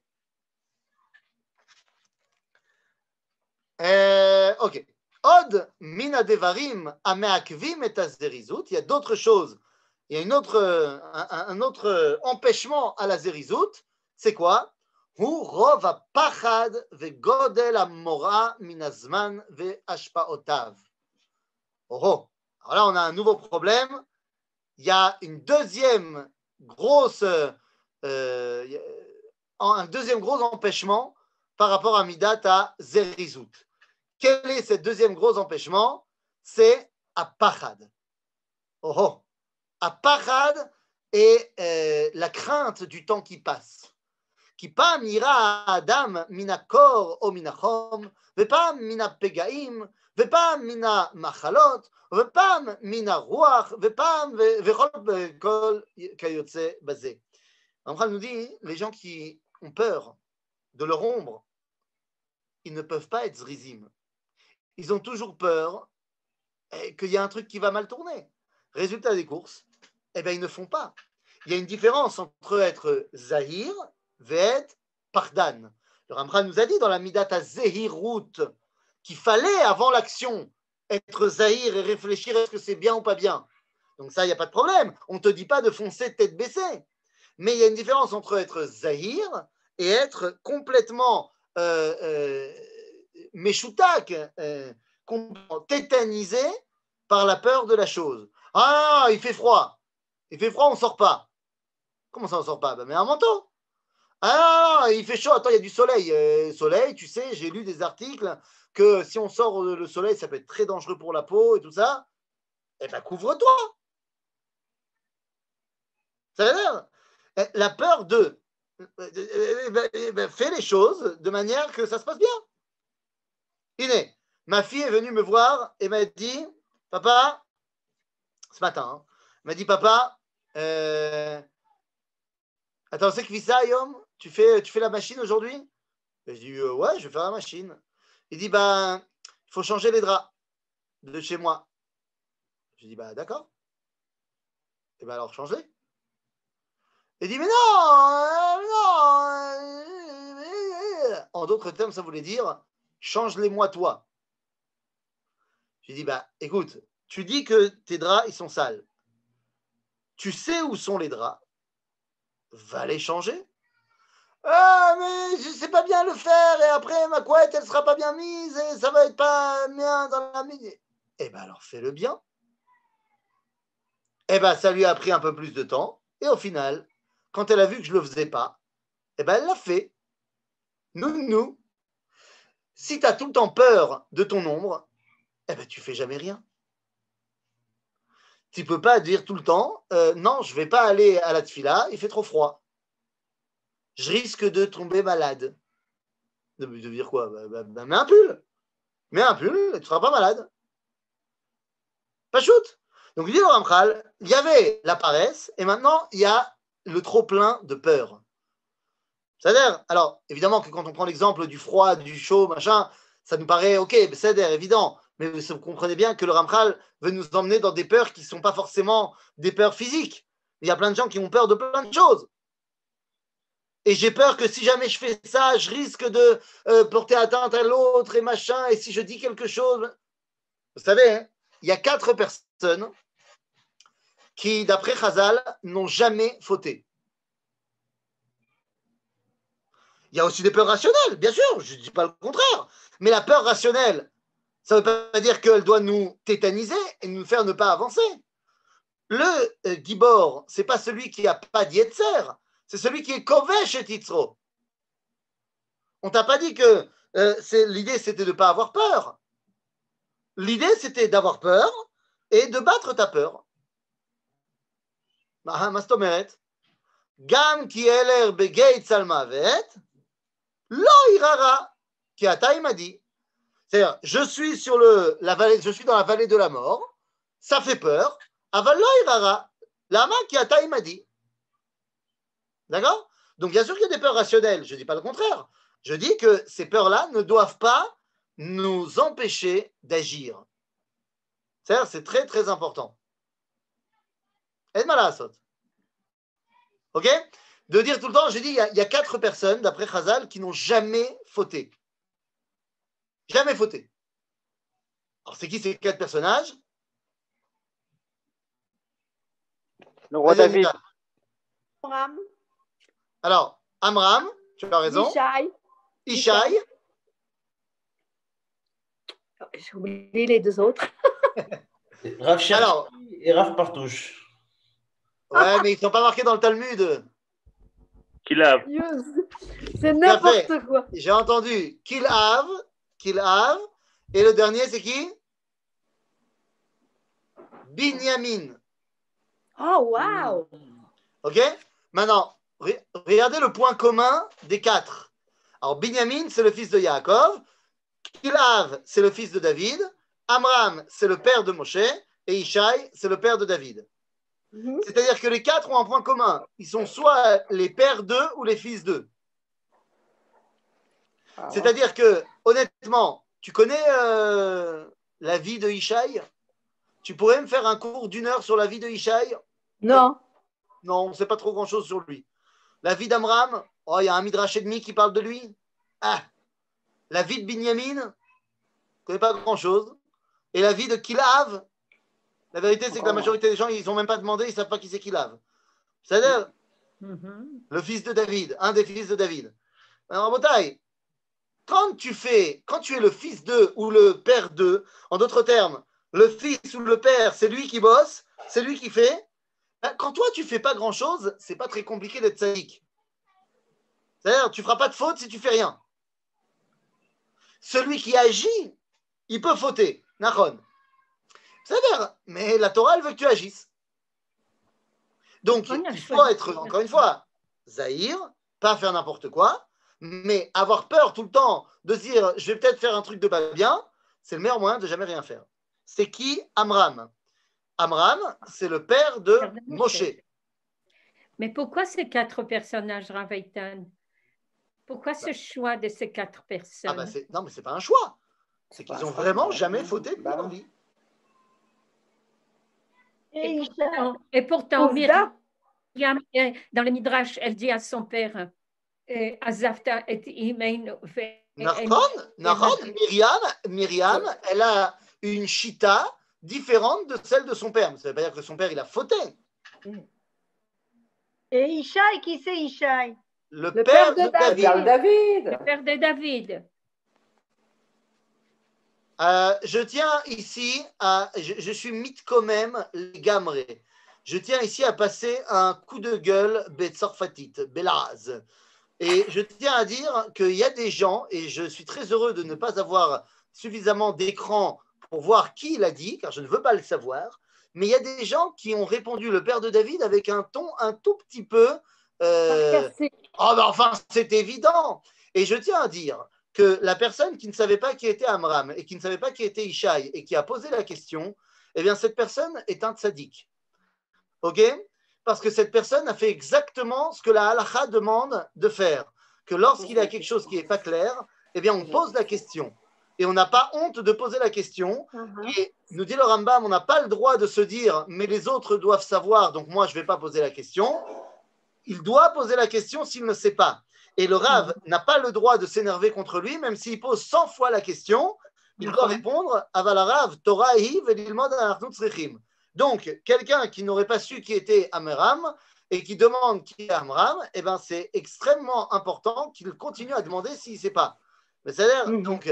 Ok. Od mina devarim ameakvim et azerizout. Il y a d'autres choses. Il y a un autre empêchement à la zerizout. C'est quoi? Hu rov apachad vegodel amora min azman veashpaotav. Oh. Alors là, on a un nouveau problème. Il y a une deuxième grosse, un deuxième gros empêchement par rapport à Midat à Zerizout. Quel est ce deuxième gros empêchement? C'est Apachad. Oh oh. Apachad est la crainte du temps qui passe. Qui pam ira Adam minakor o minachom, vepam mina pegaim, vepam mina machalot, vepam mina ruach, vepam vechol kol kayotze bazé. Ramchal nous dit, les gens qui ont peur de leur ombre, ils ne peuvent pas être zrizim. Ils ont toujours peur qu'il y a un truc qui va mal tourner. Résultat des courses, eh bien, ils ne font pas. Il y a une différence entre être zahir et pardan. Le Ramchal nous a dit dans la Midat Zehirut qu'il fallait, avant l'action, être zahir et réfléchir est-ce que c'est bien ou pas bien. Donc ça, il n'y a pas de problème. On ne te dit pas de foncer tête baissée. Mais il y a une différence entre être zahir et être complètement méchoutak, tétanisé par la peur de la chose. Ah, il fait froid. Il fait froid, on ne sort pas. Comment ça, on ne sort pas? Ben, mais un manteau. Ah, il fait chaud. Attends, il y a du soleil. Soleil, tu sais, j'ai lu des articles que si on sort le soleil, ça peut être très dangereux pour la peau et tout ça. Eh bien, couvre-toi. Ça veut dire la peur fais les choses de manière que ça se passe bien. Iné, ma fille est venue me voir et m'a dit, papa, ce matin, m'a dit, papa, attends, c'est que ça, Yom, tu fais la machine aujourd'hui? Je dis, ouais, je vais faire la machine. Il dit, ben, il faut changer les draps de chez moi. Je dis, bah, d'accord. Et ben alors, change-les. Il dit, mais non. En d'autres termes, ça voulait dire, change-les-moi toi. J'ai dit, bah, écoute, tu dis que tes draps, ils sont sales. Tu sais où sont les draps? Va les changer. Ah, mais je ne sais pas bien le faire, et après, ma couette, elle ne sera pas bien mise, et ça va être pas bien dans la mise. Eh bien, alors, fais-le bien. Eh bien, ça lui a pris un peu plus de temps, et au final, quand elle a vu que je ne le faisais pas, eh bien, elle l'a fait. Nous. Si tu as tout le temps peur de ton ombre, eh ben, tu ne fais jamais rien. Tu ne peux pas dire tout le temps, non, je ne vais pas aller à la tfila, il fait trop froid. Je risque de tomber malade. De dire quoi? Mets un pull. Mets un pull et tu ne seras pas malade. Pas shoot. Donc, il dit le Ramchal, il y avait la paresse et maintenant, il y a le trop-plein de peur. C'est-à-dire, alors, évidemment que quand on prend l'exemple du froid, du chaud, machin, ça nous paraît, ok, c'est-à-dire évident, mais vous comprenez bien que le Ramchal veut nous emmener dans des peurs qui ne sont pas forcément des peurs physiques. Il y a plein de gens qui ont peur de plein de choses. Et j'ai peur que si jamais je fais ça, je risque de porter atteinte à l'autre et machin, et si je dis quelque chose... Vous savez, hein, il y a 4 personnes qui, d'après Chazal, n'ont jamais fauté. Il y a aussi des peurs rationnelles, bien sûr, je ne dis pas le contraire. Mais la peur rationnelle, ça ne veut pas dire qu'elle doit nous tétaniser et nous faire ne pas avancer. Le Gibor, ce n'est pas celui qui n'a pas d'Yetzer, c'est celui qui est Kovesh et Titzro. On ne t'a pas dit que l'idée, c'était de ne pas avoir peur. L'idée, c'était d'avoir peur et de battre ta peur. Mastomeret. Gam ki eler begeit salmavet, lo irara, qui ata il m'a dit. C'est-à-dire, je suis dans la vallée de la mort, ça fait peur, aval lo irara, lama qui ata il m'a dit. D'accord? Donc, bien sûr qu'il y a des peurs rationnelles, je ne dis pas le contraire. Je dis que ces peurs-là ne doivent pas nous empêcher d'agir. C'est-à-dire, c'est très, très important. Et malasot. Ok? De dire tout le temps, j'ai dit, il y a 4 personnes, d'après Chazal, qui n'ont jamais fauté. Jamais fauté. Alors, c'est qui ces 4 personnages? Le roi David. Amram, Alors, Amram, tu as raison. Ishaï. J'ai oublié les 2 autres. Rav Cherki et Rav Partouche. Ouais, mais ils ne sont pas marqués dans le Talmud. Kilav. C'est n'importe quoi. J'ai entendu Kilav, et le dernier, c'est qui? Binyamin. Oh, wow! Ok? Maintenant, regardez le point commun des 4. Alors, Binyamin, c'est le fils de Yaakov. Kilav, c'est le fils de David. Amram, c'est le père de Moshe. Et Ishaï, c'est le père de David. C'est-à-dire que les 4 ont un point commun. Ils sont soit les pères d'eux ou les fils d'eux. C'est-à-dire que, honnêtement, tu connais la vie de Ishaï? Tu pourrais me faire un cours d'1 heure sur la vie de Ishaï? Non. Non, on ne sait pas trop grand-chose sur lui. La vie d'Amram, oh, il y a un midrash et demi qui parle de lui. Ah. La vie de Binyamin, on ne connaît pas grand-chose. Et la vie de Kilav, la vérité, c'est que la majorité des gens, ils n'ont même pas demandé, ils ne savent pas qui c'est Kilav. C'est-à-dire, le fils de David, un des fils de David. Alors, Botaï, quand tu es le fils d'eux ou le père d'eux, en d'autres termes, le fils ou le père, c'est lui qui bosse, c'est lui qui fait. Quand toi, tu ne fais pas grand-chose, ce n'est pas très compliqué d'être sadique. C'est-à-dire, tu ne feras pas de faute si tu ne fais rien. Celui qui agit, il peut fauter. Nachon. C'est-à-dire, mais la Torah, elle veut que tu agisses. Donc, il faut être, encore une fois, zahir, pas faire n'importe quoi, mais avoir peur tout le temps de se dire, je vais peut-être faire un truc de pas bien, c'est le meilleur moyen de jamais rien faire. C'est qui? Amram. Amram, c'est le père de Moshe. Mais pourquoi ces 4 personnages, Rav Eitan? Pourquoi ce choix de ces 4 personnes? Non, mais ce n'est pas un choix. C'est qu'ils n'ont vraiment jamais fauté de leur vie. Et pourtant, Myriam, dans le Midrash, elle dit à son père, Azafta et Imein. Myriam, elle a une chita différente de celle de son père. Ça ne veut pas dire que son père, il a fauté. Et Ishaï, qui c'est Ishaï? Le père de David. Le père de David. Je tiens ici je suis mythe quand même, les gamrés. Je tiens ici à passer un coup de gueule Betzorfatit, Belaz. Et je tiens à dire qu'il y a des gens, et je suis très heureux de ne pas avoir suffisamment d'écran pour voir qui l'a dit, car je ne veux pas le savoir, mais il y a des gens qui ont répondu le père de David avec un ton un tout petit peu... Oh, ben enfin, c'est évident. Et je tiens à dire que la personne qui ne savait pas qui était Amram et qui ne savait pas qui était Ishaï et qui a posé la question, eh bien cette personne est un tzaddik. Ok? Parce que cette personne a fait exactement ce que la halakha demande de faire. Que lorsqu'il y a quelque chose qui n'est pas clair, eh bien on pose la question. Et on n'a pas honte de poser la question. Et nous dit le Rambam, on n'a pas le droit de se dire, mais les autres doivent savoir, donc moi je ne vais pas poser la question. Il doit poser la question s'il ne sait pas. Et le Rav n'a pas le droit de s'énerver contre lui, même s'il pose 100 fois la question, il doit répondre Aval Rav, Torah hi velilmod anachnu tzrichim. Donc, quelqu'un qui n'aurait pas su qui était Amram et qui demande qui est Amram, eh ben, c'est extrêmement important qu'il continue à demander s'il ne sait pas. Mais c'est-à-dire, donc,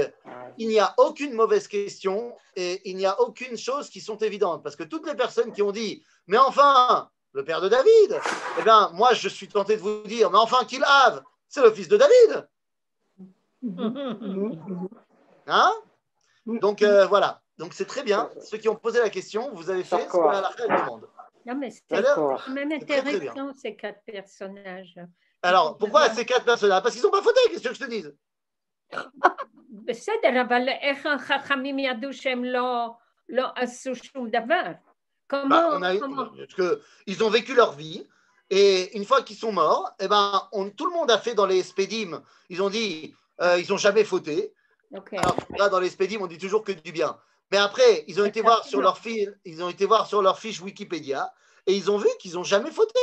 il n'y a aucune mauvaise question et il n'y a aucune chose qui sont évidentes. Parce que toutes les personnes qui ont dit « Mais enfin, le père de David !» Eh bien, moi, je suis tenté de vous dire « Mais enfin, Kilhav, c'est le fils de David !» Hein? Donc, voilà. Donc, c'est très bien. Ceux qui ont posé la question, vous avez fait ce que la halakha demande. Non, mais c'est C'est-à-dire, même c'est très, très intéressant, ces 4 personnages. Alors, pourquoi ces 4 personnages? Parce qu'ils n'ont pas fauté, qu'est-ce que je te dise? בסדר, אבל איך החכמים ידעו שהם לא עשו שום דבר? Comment, parce que ils ont vécu leur vie et une fois qu'ils sont morts, eh ben, tout le monde a fait dans les spédimes, ils ont dit, ils n'ont jamais fauté. Okay. Alors là, dans les spédimes, on dit toujours que du bien. Mais après, ils ont été voir sur leur fiche Wikipédia et ils ont vu qu'ils n'ont jamais fauté.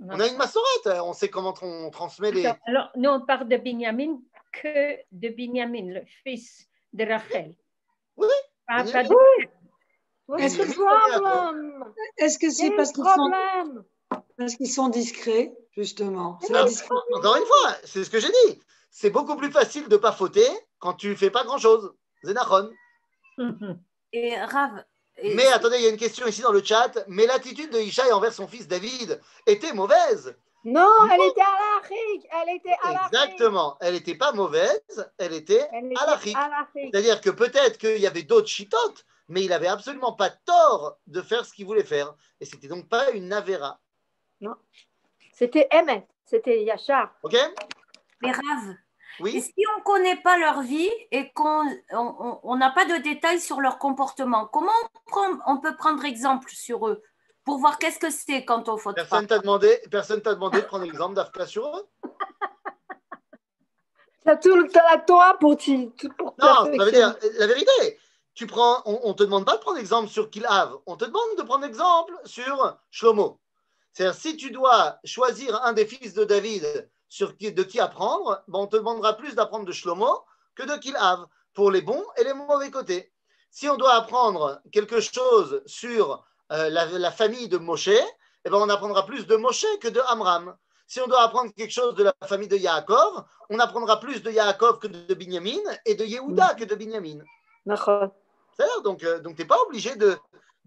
On a une massorette, on sait comment on transmet les... Alors, nous, on parle de Binyamin, que de Binyamin, le fils de Rachel. Oui. Est-ce que c'est parce qu'ils sont discrets, justement? Encore une fois, c'est ce que j'ai dit. C'est beaucoup plus facile de ne pas fauter quand tu ne fais pas grand-chose. Zénachon. Et Rav. Mais attendez, il y a une question ici dans le chat. Mais l'attitude de Ishaï envers son fils David était mauvaise? Non, elle était halachique. Elle était halachique. Exactement. Elle n'était pas mauvaise, elle était halachique. C'est-à-dire que peut-être qu'il y avait d'autres chitotes, mais il n'avait absolument pas tort de faire ce qu'il voulait faire. Et c'était donc pas une avéra. Non. C'était Emet. C'était Yachar. Ok? Mais Rav. Oui. Et si on ne connaît pas leur vie et qu'on n'a pas de détails sur leur comportement, comment on peut prendre exemple sur eux pour voir qu'est-ce que c'est quand on faute Personne t'a demandé de prendre exemple d'Afka sur eux? T'as la Torah pour non, ça veut dire la vérité. On ne te demande pas de prendre exemple sur Kilhav, on te demande de prendre exemple sur Shlomo. C'est-à-dire, si tu dois choisir un des fils de David de qui apprendre, on te demandera plus d'apprendre de Shlomo que de Kilhav, pour les bons et les mauvais côtés. Si on doit apprendre quelque chose sur la famille de Moshe, on apprendra plus de Moshe que de Amram. Si on doit apprendre quelque chose de la famille de Yaakov, on apprendra plus de Yaakov que de Binyamin et de Yehuda que de Binyamin. C'est-à-dire, donc tu n'es pas obligé de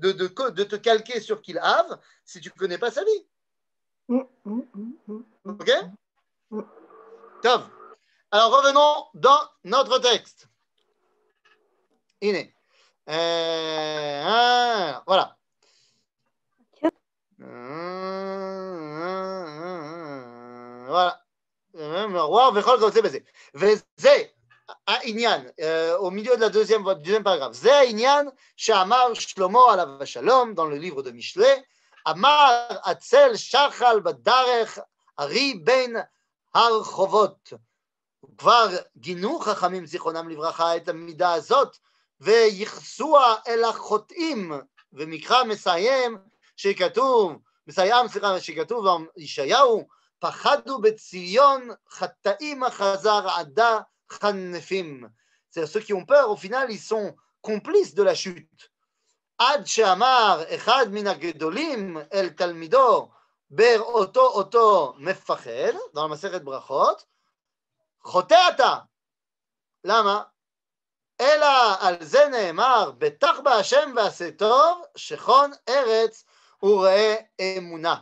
te calquer sur Kilhav si tu ne connais pas sa vie. Ok? Top. Alors revenons dans notre texte. Iné. Voilà. Voilà. Au milieu de la deuxième paragraphe. Zé Inyan, Shamar Shlomo alav shalom, dans le livre de Mishlei, Amar Atzel Shachal Badarech Ari Ben הרחובות. כבר גינו חכמים זיכרונם לברכה את המידה הזאת ויחסוה אל החוטאים, ומקרא מסיים שכתוב בישעיהו, פחדו בציון חטאים החזר עדה חנפים. C'est-à-dire ceux qui ont peur, au final, ils sont complices de la chute. עד שאמר אחד מן הגדולים אל תלמידו אותו מפחד, dans la מסכת ברכות, חוטא אתה. למה? אלא על זה נאמר, בטח בהשם ועשה טוב, שכון ארץ וראה אמונה.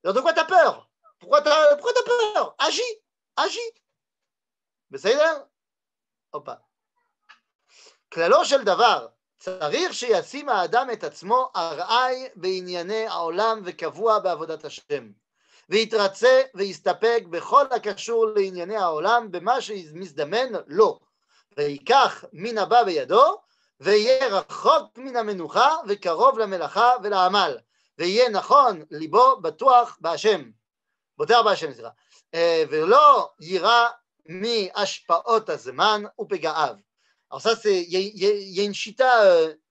Alors de quoi t'as peur? Pourquoi t'as peur? Agis. בסדר? הופה. כללו של דבר, צריך שישים האדם את עצמו ארעי בענייני העולם וקבוע בעבודת השם, ויתרצה ויסתפק בכל הקשור לענייני העולם במה שמזדמן לו, ויקח מן הבא בידו ויהיה רחוק מן המנוחה וקרוב למלאכה ולעמל, ויהיה נכון ליבו בטוח בהשם, בוטח בהשם, סליחה, ולא יירא מהשפעות הזמן ופגעיו. Alors ça, il y a une chita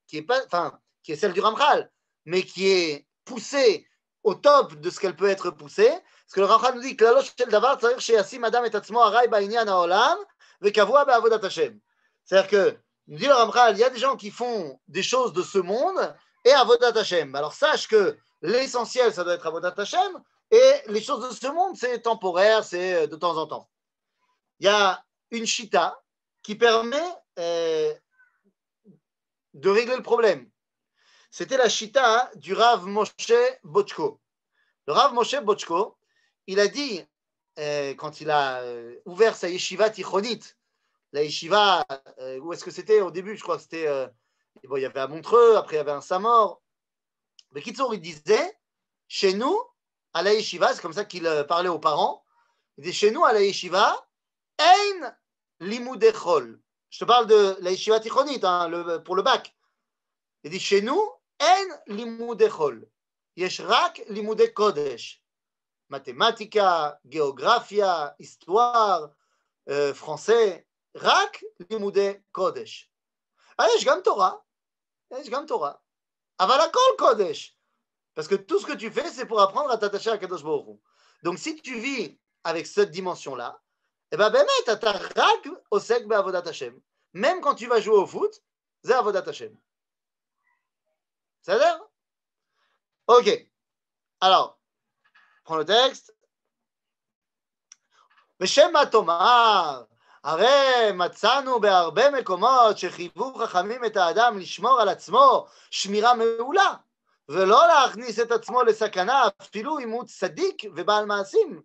qui est pas, enfin, qui est celle du Ramchal, mais qui est poussée au top de ce qu'elle peut être poussée. Parce que le Ramchal nous dit que l'alosh shel davar tzarich sheyasim adam et atzmo haray ba'inyan ha'olam vekavua be'avodat Hashem. C'est-à-dire que, nous dit le Ramchal, il y a des gens qui font des choses de ce monde et avodat Hashem. Alors sache que l'essentiel, ça doit être avodat Hashem, et les choses de ce monde, c'est temporaire, c'est de temps en temps. Il y a une chita qui permet de régler le problème. C'était la chita du Rav Moshe Bochko. Le Rav Moshe Bochko, il a dit, quand il a ouvert sa yeshiva tichonit, la yeshiva, où est-ce que c'était au début? Je crois que c'était, bon, il y avait à Montreux, après il y avait un Samor. Mais Kitsour, il disait, chez nous, à la yeshiva, c'est comme ça qu'il parlait aux parents, il dit, chez nous, à la yeshiva, ein limudei chol. Je te parle de la yeshiva tichonit, hein, pour le bac. Il dit, chez nous, en limudei chol. Yesh rak limudei kodesh. Mathématiques, géographie, histoire, français, rak limudei kodesh. יש גם תורה, יש גם תורה. אבל הכל קודש. Parce que tout ce que tu fais, c'est pour apprendre à t'attacher à Kadosh Baruch Hu. Donc si tu vis avec cette dimension-là, eh bien, באמת, אתה רק עוסק בעבודת השם. Même quand tu vas jouer au foot, זה עבודת השם. בסדר? Ok. Alors, prends le texte. בשם מה תאמר, הרי מצאנו בהרבה מקומות שחייבו חכמים את האדם לשמור על עצמו שמירה מעולה, ולא להכניס את עצמו לסכנה, אפילו אם הוא צדיק ובעל מעשים.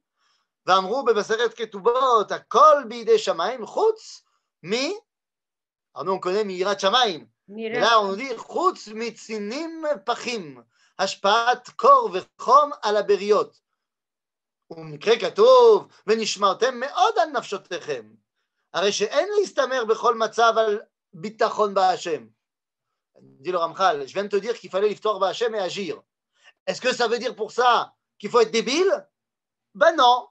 ואמרו במסכת כתובות, הכל בידי שמיים, חוץ מ... alors nous on connaît מיראת שמיים, là on dit חוץ מצינים פחים, השפעת קור וחום על הבריות. ומקרה כתוב, ונשמרתם מאוד על נפשותיכם. הרי שאין להסתמר בכל מצב על ביטחון בהשם. Dit le Ramchal, je viens de te dire qu'il fallait l'iftor B'Hashem et agir. Est-ce que ça veut dire pour ça qu'il faut être débile? Ben non.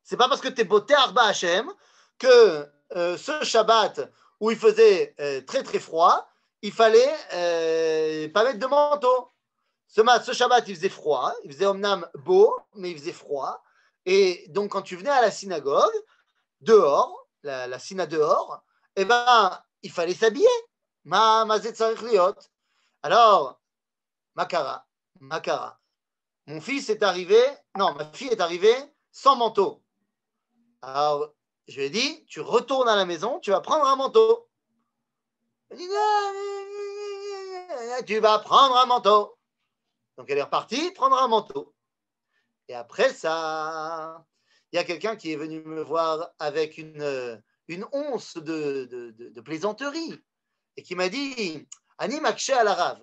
C'est pas parce que tu es boté Arba Hashem que ce Shabbat où il faisait très très froid, il fallait pas mettre de manteau. Ce Shabbat il faisait froid, il faisait omnam beau, mais il faisait froid. Et donc quand tu venais à la synagogue, dehors, la syna dehors, eh ben il fallait s'habiller. Alors, Makara, mon fils est arrivé, non, ma fille est arrivée sans manteau. Alors, je lui ai dit, tu retournes à la maison, tu vas prendre un manteau. Elle dit, tu vas prendre un manteau. Donc, elle est repartie prendre un manteau. Et après ça, il y a quelqu'un qui est venu me voir avec une once de plaisanterie. Et qui m'a dit, Ani Makshe al Arav.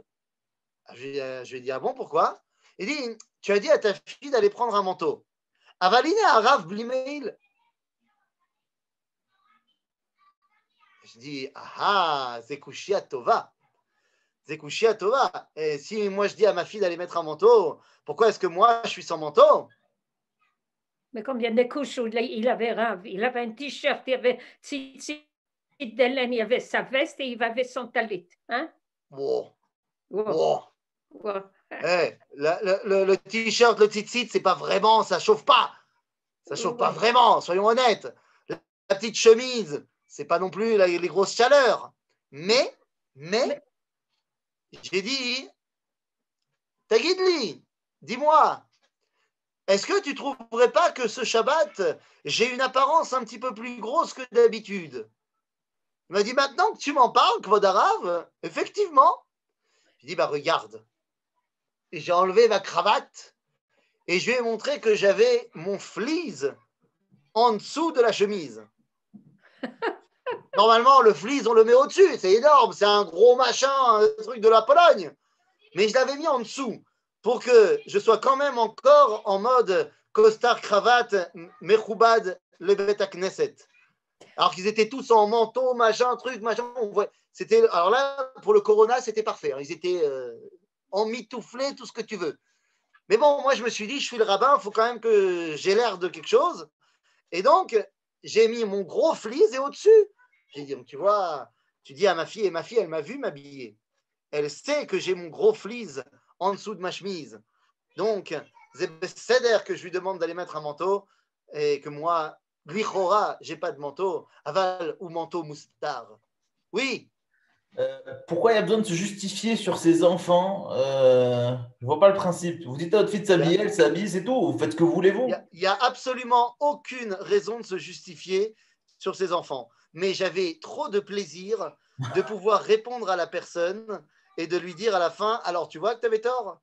Je lui ai dit, ah bon, pourquoi? Il dit, tu as dit à ta fille d'aller prendre un manteau. Avaline Arav blimeil. Je dis, ah, Zekushia Tova. Zekushia Tova. Et si moi je dis à ma fille d'aller mettre un manteau, pourquoi est-ce que moi je suis sans manteau? Mais combien de couches il avait Rav? Il avait un t-shirt, il avait d'Hélène, il avait sa veste et il avait son talit. Hein? Wow. Wow. Wow. Hey, le t-shirt, le tzitzit, c'est pas vraiment, ça chauffe pas. Ça chauffe pas vraiment, soyons honnêtes. La petite chemise, c'est pas non plus les grosses chaleurs. Mais j'ai dit, Tagidli, dis-moi, est-ce que tu trouverais pas que ce Shabbat, j'ai une apparence un petit peu plus grosse que d'habitude? Il m'a dit, maintenant que tu m'en parles, Kvod Arav, effectivement. J'ai dit, bah regarde. Et j'ai enlevé ma cravate et je lui ai montré que j'avais mon fleece en dessous de la chemise. Normalement, le fleece, on le met au-dessus. C'est énorme, c'est un gros machin, un truc de la Pologne. Mais je l'avais mis en dessous pour que je sois quand même encore en mode costard cravate, mechoubad, le Bet Knesset. Alors qu'ils étaient tous en manteau, machin, truc, machin. Alors là, pour le corona, c'était parfait. Ils étaient emmitouflés, tout ce que tu veux. Mais bon, moi, je me suis dit, je suis le rabbin, il faut quand même que j'ai l'air de quelque chose. Et donc, j'ai mis mon gros fleece et au-dessus. J'ai dit, tu vois, tu dis à ma fille, et ma fille, elle m'a vu m'habiller. Elle sait que j'ai mon gros fleece en dessous de ma chemise. Donc, c'est que je lui demande d'aller mettre un manteau et que moi, Lichora, j'ai pas de manteau, aval ou manteau moustar. Oui. Pourquoi il y a besoin de se justifier sur ses enfants? Je ne vois pas le principe. Vous dites à votre fille de s'habiller, elle s'habille, c'est tout. Vous faites ce que vous voulez, vous. Il n'y a absolument aucune raison de se justifier sur ses enfants. Mais j'avais trop de plaisir de pouvoir répondre à la personne et de lui dire à la fin, alors tu vois que tu avais tort?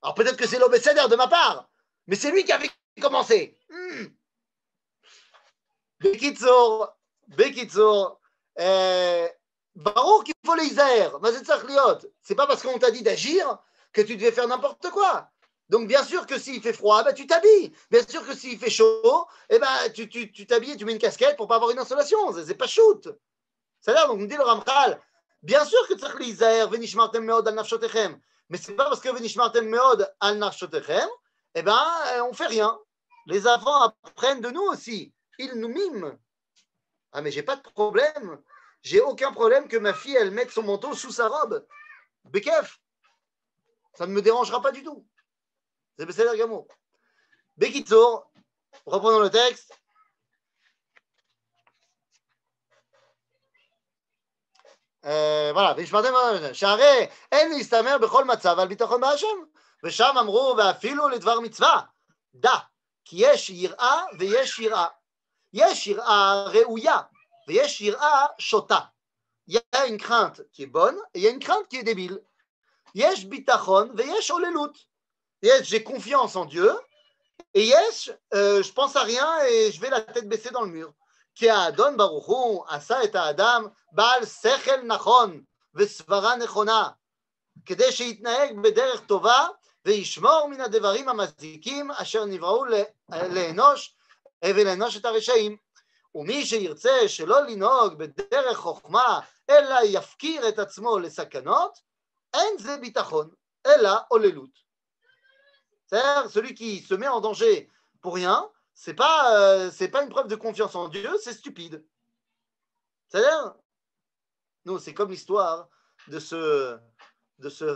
Alors peut-être que c'est l'obécédaire de ma part, mais c'est lui qui avait commencé. Bekitzour, Baruch qu'il faut les airs. C'est pas parce qu'on t'a dit d'agir que tu devais faire n'importe quoi. Donc bien sûr que s'il fait froid, bah, tu t'habilles. Bien sûr que s'il fait chaud, eh ben, tu t'habilles, tu mets une casquette pour pas avoir une insolation. C'est pas shoot. C'est-à-dire, donc, me dit le Ramchal, bien sûr que tzach lizaer, venishmartem meod al nafshotechem. Mais c'est pas parce que venishmartem meod al nafshotechem, eh ben, on fait rien. Les enfants apprennent de nous aussi. Ils nous miment. Ah, mais j'ai pas de problème. J'ai aucun problème que ma fille, elle mette son manteau sous sa robe. Bekef. Ça ne me dérangera pas du tout. C'est Besséder Gamour. Bekitzour, reprenons le texte. voilà, שהרי אין להסתמר בכל מצב על ביטחון בהשם, ושם אמרו ואפילו לדבר מצווה, דע, כי יש יראה ויש יראה. יש יראה ראויה ויש יראה שוטה. Il y a une crainte qui est bonne et il y a une crainte qui est débile. Yesh bitachon veyesh olelut. Yesh, j'ai confiance en Dieu et yesh, je pense à rien et je vais la tête baissée dans le mur. כי האדון ברוך הוא עשה את האדם בעל שכל נכון וסברה נכונה, כדי שיתנהג בדרך טובה וישמור מן הדברים המזיקים אשר נבראו לאנוש ולאנוש את הרשעים. ומי שירצה שלא לנהוג בדרך חוכמה אלא יפקיר את עצמו לסכנות, אין זה ביטחון אלא עוללות. C'est-à-dire, celui qui se met en danger pour rien, c'est pas une preuve de confiance en Dieu, c'est stupide. C'est-à-dire, nous, c'est comme l'histoire de ce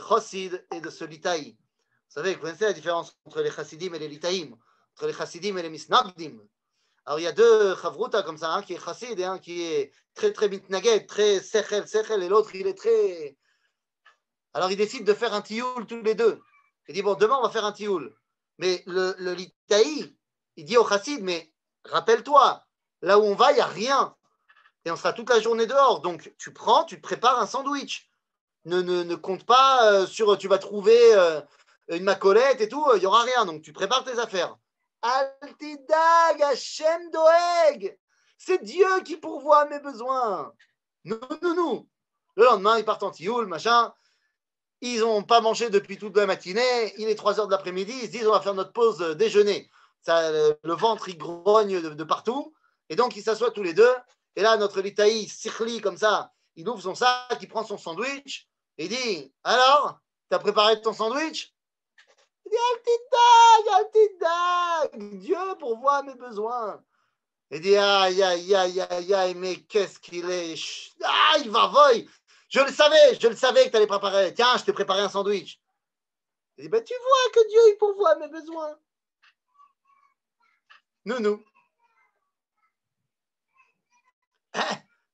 chassid et de ce litaï. Vous savez, vous connaissez la différence entre les chassidim et les litaïm, entre les chassidim et les misnagdim. Alors, il y a deux chavruta comme ça, un qui est chassid et un qui est très, très mitnaged, très sechel, et l'autre, il est très... Alors, ils décident de faire un tioul tous les deux. Il dit, bon, demain, on va faire un tioul. Mais le litaï, il dit au chassid, mais rappelle-toi, là où on va, il n'y a rien. Et on sera toute la journée dehors. Donc, tu te prépares un sandwich. Ne compte pas sur tu vas trouver une macolette et tout, il n'y aura rien. Donc, tu prépares tes affaires. Altidag, Hashem Doeg. C'est Dieu qui pourvoit mes besoins. Nous. Le lendemain, ils partent en tioul, machin. Ils n'ont pas mangé depuis toute la matinée. Il est 3h de l'après-midi. Ils se disent, on va faire notre pause déjeuner. Ça, le ventre, il grogne de partout. Et donc, ils s'assoient tous les deux. Et là, notre litaï, sirli comme ça, il ouvre son sac, il prend son sandwich. Et il dit, alors, t'as préparé ton sandwich? Il dit, Altidag, Dieu pourvoit mes besoins. Il dit, aïe, mais qu'est-ce qu'il est? Aïe, va, voy. Je le savais que tu allais préparer. Tiens, je t'ai préparé un sandwich. Il dit, ben, tu vois que Dieu, il pourvoit mes besoins. Nous.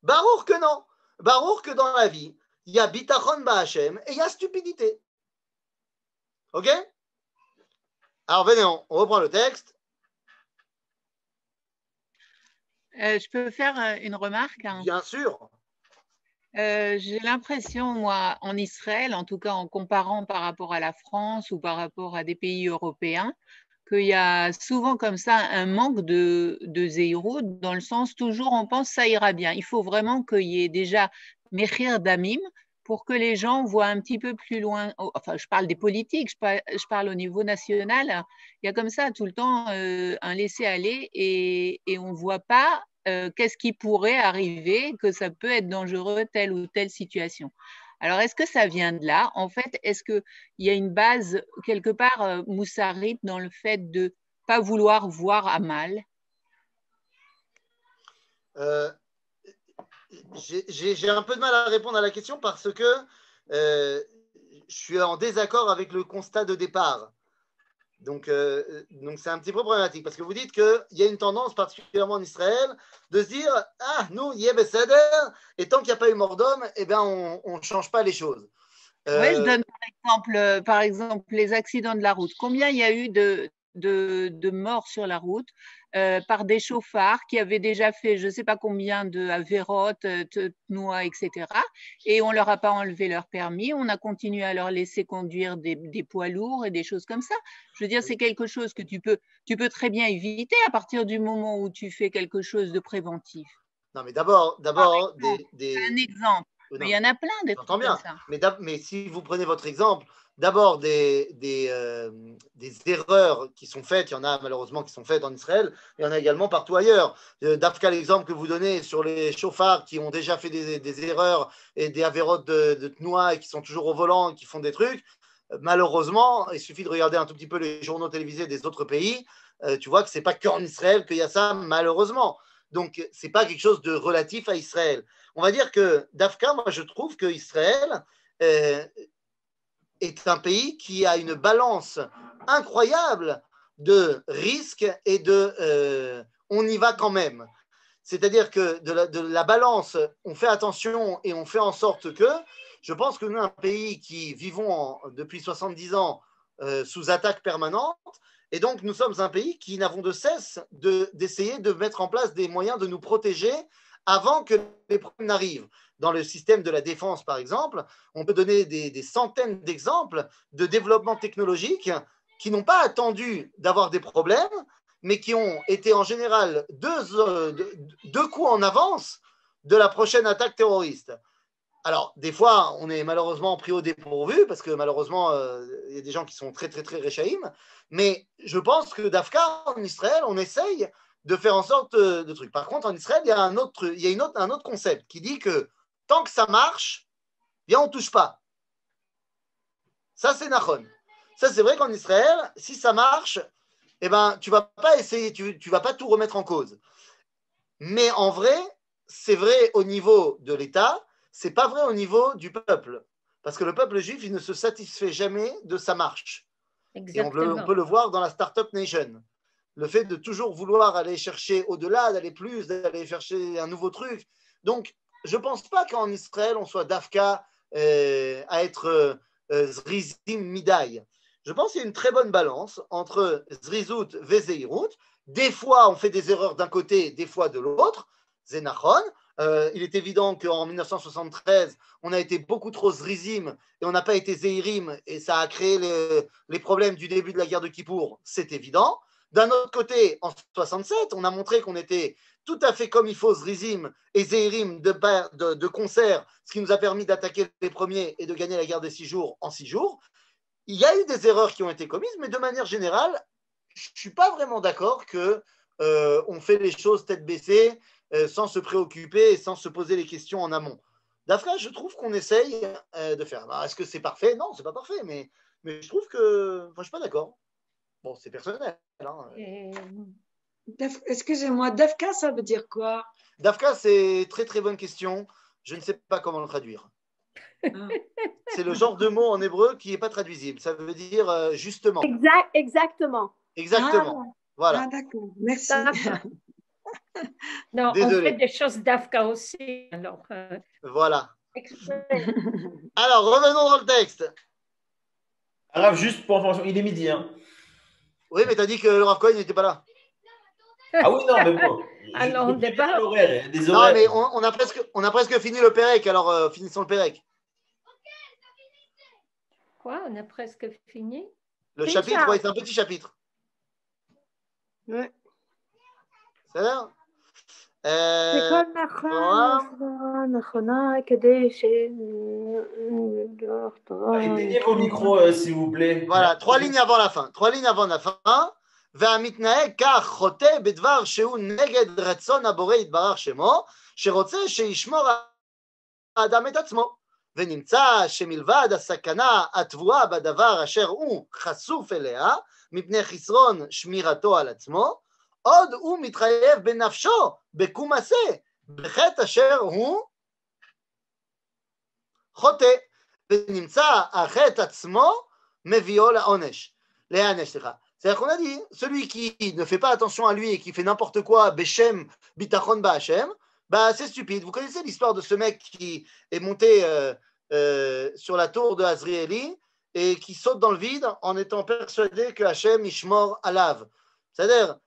Baruch que non. Baruch que dans la vie, il y a bitachon ba'Hashem et il y a stupidité. Ok? Alors, venez, on reprend le texte. Je peux faire une remarque? Bien sûr. J'ai l'impression, moi, en Israël, en tout cas en comparant par rapport à la France ou par rapport à des pays européens, qu'il y a souvent comme ça un manque de zéhirout, dans le sens toujours on pense ça ira bien. Il faut vraiment qu'il y ait déjà Mechir Damim pour que les gens voient un petit peu plus loin. Enfin, je parle des politiques, je parle au niveau national. Il y a comme ça tout le temps un laisser-aller et on ne voit pas qu'est-ce qui pourrait arriver, que ça peut être dangereux, telle ou telle situation. Alors, est-ce que ça vient de là? En fait, est-ce qu'il y a une base quelque part moussarite dans le fait de ne pas vouloir voir à mal? J'ai un peu de mal à répondre à la question parce que je suis en désaccord avec le constat de départ. Donc c'est un petit peu problématique parce que vous dites qu'il y a une tendance, particulièrement en Israël, de se dire ah, nous, Yebeseder, et tant qu'il n'y a pas eu mort d'homme, eh ben, on ne change pas les choses. Oui, je donne par exemple les accidents de la route. Combien il y a eu de morts sur la route par des chauffards qui avaient déjà fait je ne sais pas combien de avérotes, noix, etc. Et on ne leur a pas enlevé leur permis. On a continué à leur laisser conduire des poids lourds et des choses comme ça. Je veux dire, c'est quelque chose que tu peux très bien éviter à partir du moment où tu fais quelque chose de préventif. Non, mais d'abord c'est un exemple. Mais il y en a plein des trucs comme ça. Mais si vous prenez votre exemple, d'abord des erreurs qui sont faites, il y en a malheureusement qui sont faites en Israël, il y en a également partout ailleurs. Dafka, l'exemple que vous donnez sur les chauffards qui ont déjà fait des erreurs et des avérotes de Tnoua et qui sont toujours au volant et qui font des trucs, malheureusement, il suffit de regarder un tout petit peu les journaux télévisés des autres pays, tu vois que ce n'est pas qu'en Israël qu'il y a ça, malheureusement. Donc, ce n'est pas quelque chose de relatif à Israël. On va dire que Dafka, moi, je trouve que Israël est un pays qui a une balance incroyable de risques et de on y va quand même. C'est-à-dire que de la balance, on fait attention et on fait en sorte que, je pense que nous, un pays qui vivons depuis 70 ans sous attaque permanente, et donc, nous sommes un pays qui n'avons de cesse d'essayer de mettre en place des moyens de nous protéger avant que les problèmes n'arrivent. Dans le système de la défense, par exemple, on peut donner des centaines d'exemples de développement technologique qui n'ont pas attendu d'avoir des problèmes, mais qui ont été en général deux coups en avance de la prochaine attaque terroriste. Alors, des fois, on est malheureusement pris au dépourvu, parce que malheureusement, il y a des gens qui sont très, très, très réchaïm. Mais je pense que Dafka, en Israël, on essaye de faire en sorte de trucs. Par contre, en Israël, il y a un autre concept qui dit que tant que ça marche, bien, on ne touche pas. Ça, c'est Nachon. Ça, c'est vrai qu'en Israël, si ça marche, eh ben, tu ne vas pas essayer, tu ne vas pas tout remettre en cause. Mais en vrai, c'est vrai au niveau de l'État, c'est pas vrai au niveau du peuple. Parce que le peuple juif, il ne se satisfait jamais de sa marche. Exactement. Et on peut le voir dans la Startup Nation. Le fait de toujours vouloir aller chercher au-delà, d'aller plus, d'aller chercher un nouveau truc. Donc, je ne pense pas qu'en Israël, on soit d'Afka à être Zrizim Midai. Je pense qu'il y a une très bonne balance entre Zrizout et Zeirut. Des fois, on fait des erreurs d'un côté, des fois de l'autre. Zénachon. Il est évident qu'en 1973, on a été beaucoup trop zrizim et on n'a pas été zéhirim et ça a créé les problèmes du début de la guerre de Kippour, c'est évident. D'un autre côté, en 67, on a montré qu'on était tout à fait comme il faut zrizim et zéhirim de concert, ce qui nous a permis d'attaquer les premiers et de gagner la guerre des 6 jours en 6 jours. Il y a eu des erreurs qui ont été commises, mais de manière générale, je ne suis pas vraiment d'accord qu'on fait les choses tête baissée, sans se préoccuper et sans se poser les questions en amont. Dafka, je trouve qu'on essaye de faire. Alors, est-ce que c'est parfait? Non, c'est pas parfait, mais je trouve que. Enfin, je suis pas d'accord. Bon, c'est personnel. Hein. Excusez-moi, Dafka, ça veut dire quoi? Dafka, c'est très très bonne question. Je ne sais pas comment le traduire. C'est le genre de mot en hébreu qui n'est pas traduisible. Ça veut dire justement. Exactement. Exactement. Ah, voilà. Ah, d'accord, merci. Non, Désolé. on fait des choses d'Afka aussi. Alors, voilà. Alors, revenons dans le texte. Arabe, juste pour information, il est midi. Hein. Oui, mais tu as dit que le Rav Cohen n'était pas là. Ah oui, non, mais bon. alors on débat. Non, mais on a presque fini le Pérec, alors finissons le Pérec. Quoi? On a presque fini? Le chapitre, oui, c'est un petit chapitre. Oui. C'est là. וכל נכונה כדי ש... Éteignez vos micros, s'il vous plaît. Voilà, 3 lignes avant la fin. 3 lignes avant la fin. והמתנהג כך חוטא בדבר שהוא נגד רצון הבורא יתברך שמו, שרוצה שישמור האדם את עצמו. ונמצא שמלבד הסכנה הטבועה בדבר אשר הוא חשוף אליה, מפני חסרון שמירתו על עצמו, עוד הוא מתחייב בנפשו, בקום עשה, בחטא אשר הוא חוטא. ונמצא החטא עצמו מביאו לעונש. להיענש, סליחה. C'est-à-dire qu'on a dit, celui qui ne fait pas attention à lui et qui fait n'importe quoi, Beshem, Bitachon, Ba'Hashem, bah, c'est stupide. Vous connaissez l'histoire de ce mec qui est monté sur la tour de Azrieli et qui saute dans le vide en étant persuadé que Hachem Ishmor Alav. C'est-à-dire,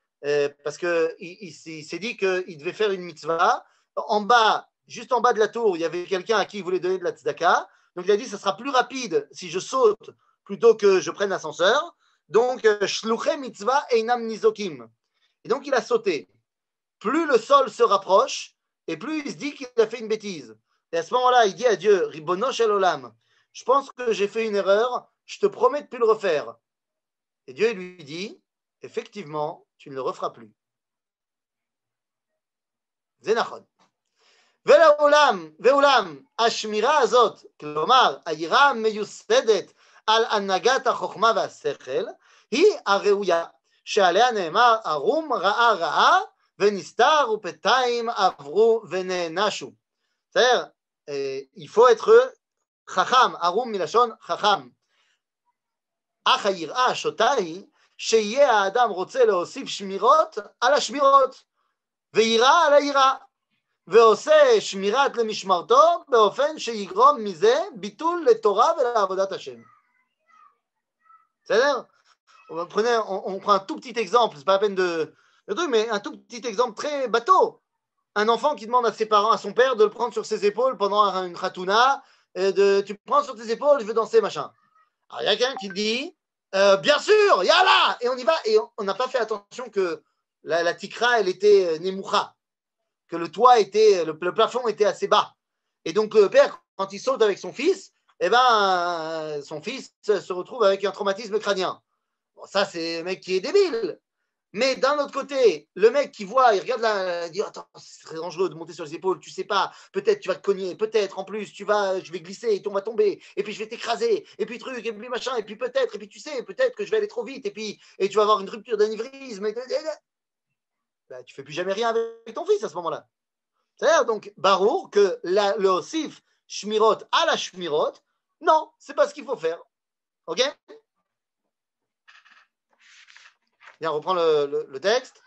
parce qu'il s'est dit qu'il devait faire une mitzvah. En bas, juste en bas de la tour, il y avait quelqu'un à qui il voulait donner de la tzedaka. Donc il a dit, ça sera plus rapide si je saute plutôt que je prenne l'ascenseur. Donc, shluché mitzvah einam nizokim. Et donc, il a sauté. Plus le sol se rapproche, et plus il se dit qu'il a fait une bêtise. Et à ce moment-là, il dit à Dieu, Ribono shel olam, je pense que j'ai fait une erreur, je te promets de ne plus le refaire. Et Dieu lui dit, effectivement, tu ne le referas plus. Zenachon. Ve'olam, ashmira azot, klomar, ayira meyusedet, על הנהגת החוכמה והשכל, היא הראויה, שעליה נאמר, ערום ראה רעה, ונסתר ופתיים עברו ונענשו. בסדר? il faut être חכם, ערום מלשון חכם. אך היראה השוטה היא, שיהיה האדם רוצה להוסיף שמירות על השמירות, ויראה על היראה, ועושה שמירת למשמרתו, באופן שיגרום מזה ביטול לתורה ולעבודת השם. C'est-à-dire, on prend un tout petit exemple, c'est pas la peine de truc, mais un tout petit exemple très bateau. Un enfant qui demande à ses parents, à son père, de le prendre sur ses épaules pendant une khatouna, tu prends sur tes épaules, je veux danser, machin. Alors il y a quelqu'un qui dit, bien sûr, yalla, et on y va, et on n'a pas fait attention que la tikra, elle était nemoucha, que le toit était, le plafond était assez bas. Et donc le père, quand il saute avec son fils, eh ben, son fils se retrouve avec un traumatisme crânien. Bon, ça, c'est le mec qui est débile. Mais d'un autre côté, le mec qui voit, il regarde là, il dit, attends, c'est très dangereux de monter sur les épaules, tu sais pas, peut-être tu vas te cogner, peut-être en plus, je vais glisser, et on va tomber, et puis je vais t'écraser, et puis truc, et puis machin, et puis peut-être, et puis tu sais, peut-être que je vais aller trop vite, et tu vas avoir une rupture d'anévrisme. Ben, tu fais plus jamais rien avec ton fils à ce moment-là. C'est-à-dire donc, barour, que le osif shmirot à la shmirot, non, c'est pas ce qu'il faut faire. Ok? Bien, on reprend le texte.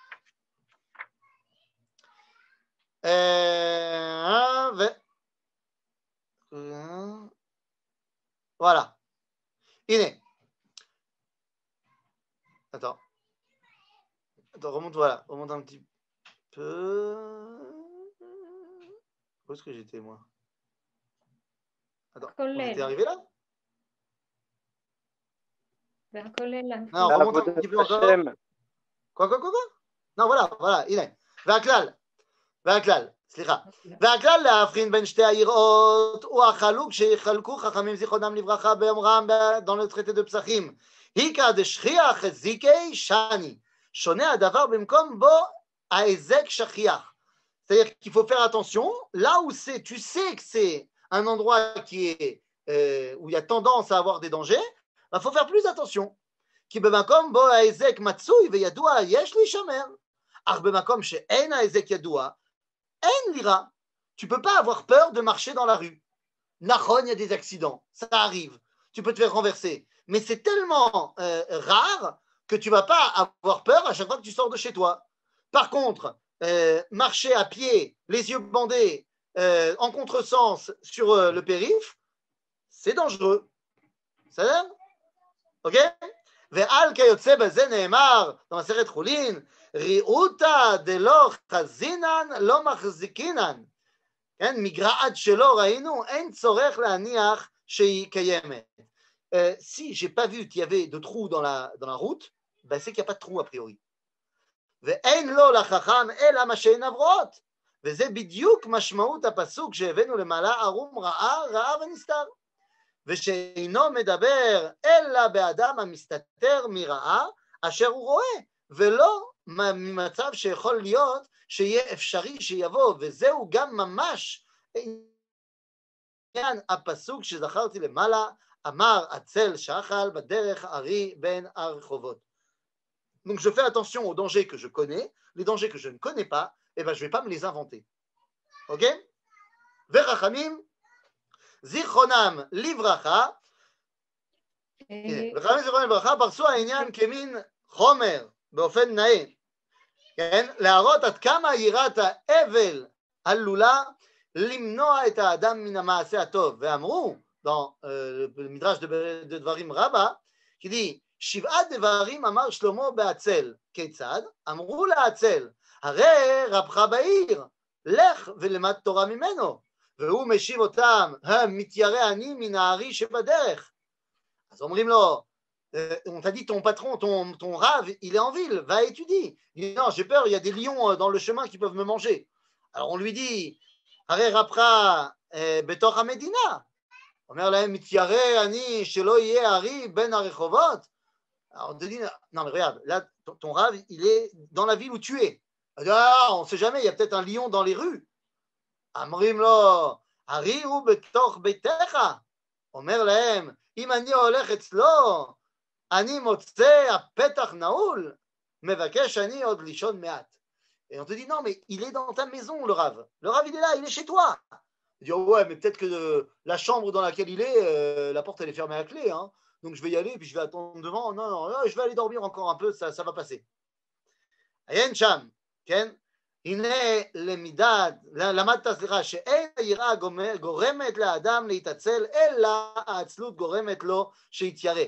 Voilà. Iné. Attends, remonte, voilà. Remonte un petit peu. Où est-ce que j'étais, moi? Attends, on était arrivé là? Non, remonte un petit peu encore. Quoi? Non, voilà, הנה. והכלל, סליחה. והכלל להבחין בין שתי היראות הוא החלוק שיחלקו חכמים זיכרונם לברכה באומרם dans le traité de פסחים. היכא דשכיח זיקי שני. שונה הדבר במקום בו ההיזק שכיח. C'est-à-dire qu'il faut faire attention, là où tu sais que c'est un endroit qui est, où il y a tendance à avoir des dangers, il faut faire plus attention. כי במקום בו ההיזק מצוי וידוע יש להישמר. אך במקום שאין ההיזק ידוע, אין לירה. Tu ne peux pas avoir peur de marcher dans la rue. Nachon, il y a des accidents, ça arrive. Tu peux te faire renverser. Mais c'est tellement rare que tu ne vas pas avoir peur à chaque fois que tu sors de chez toi. Par contre, marcher à pied, les yeux bandés, en contresens sur le périph', c'est dangereux. Ça va? Ok? ועל כיוצא בזה נאמר במסכת חולין, ראותא דלא חזינן לא מחזיקינן. כן? מגרעת שלא ראינו, אין צורך להניח שהיא קיימת. Si j'ai pas vu qu'il y avait de trous dans la route, ben c'est qu'il n'y a pas de trou a priori. ואין לו לחכם אלא מה שאין עברות. וזה בדיוק משמעות הפסוק שהבאנו למעלה, ערום רעה, רעה ונסתר. ושאינו מדבר אלא באדם המסתתר מרעה אשר הוא רואה, ולא ממצב שיכול להיות שיהיה אפשרי שיבוא, וזהו גם ממש עניין הפסוק שזכרתי למעלה, אמר עצל שחל בדרך ארי בין הרחובות. Donc je fais attention aux dangers que je connais, les dangers que je ne connais pas, et ben je ne vais pas me les inventer. Ok? ורחמים זיכרונם לברכה, וחכמים זיכרונם לברכה פרסו העניין כמין חומר באופן נאה, כן? להראות עד כמה יראת האבל עלולה למנוע את האדם מן המעשה הטוב. ואמרו dans le midrash de דברים רבה, qui dit שבעת דברים אמר שלמה בעצל. כיצד? אמרו לעצל, הרי רבך בעיר, לך ולמד תורה ממנו. והוא משיב אותם, המתיירא אני מן הארי שבדרך. אז אומרים לו, on t'a dit ton patron, ton rave, il est en ville, va étudier. Il dit non, j'ai peur, il y a des lions dans le chemin qui peuvent me manger. Alors on lui dit, הרי רבך בתוך המדינה. אומר להם, מתיירא אני שלא יהיה הארי בין הרחובות. Alors on te dit, non mais regarde, là ton rave, il est dans la ville où tu es. Ah, on ne sait jamais, il y a peut-être un lion dans les rues. אמרים לו, הרי הוא בתוך ביתך. אומר להם, אם אני הולך אצלו, אני מוצא הפתח נעול, מבקש אני עוד לישון מעט. Et on te dit, non, mais il est dans ta maison, le rave. Le rave, il est là, il est chez toi. Il dit, oh, ouais, mais peut-être que la chambre dans laquelle il est, la porte, elle est fermée à clé. Hein. Donc je vais y aller, puis je vais attendre devant. Non, non, non, je vais aller dormir encore un peu, ça va passer. Ayen Cham, Ken? הנה למדת סליחה שאין היראה גורמת לאדם להתעצל אלא העצלות גורמת לו שיתיירא.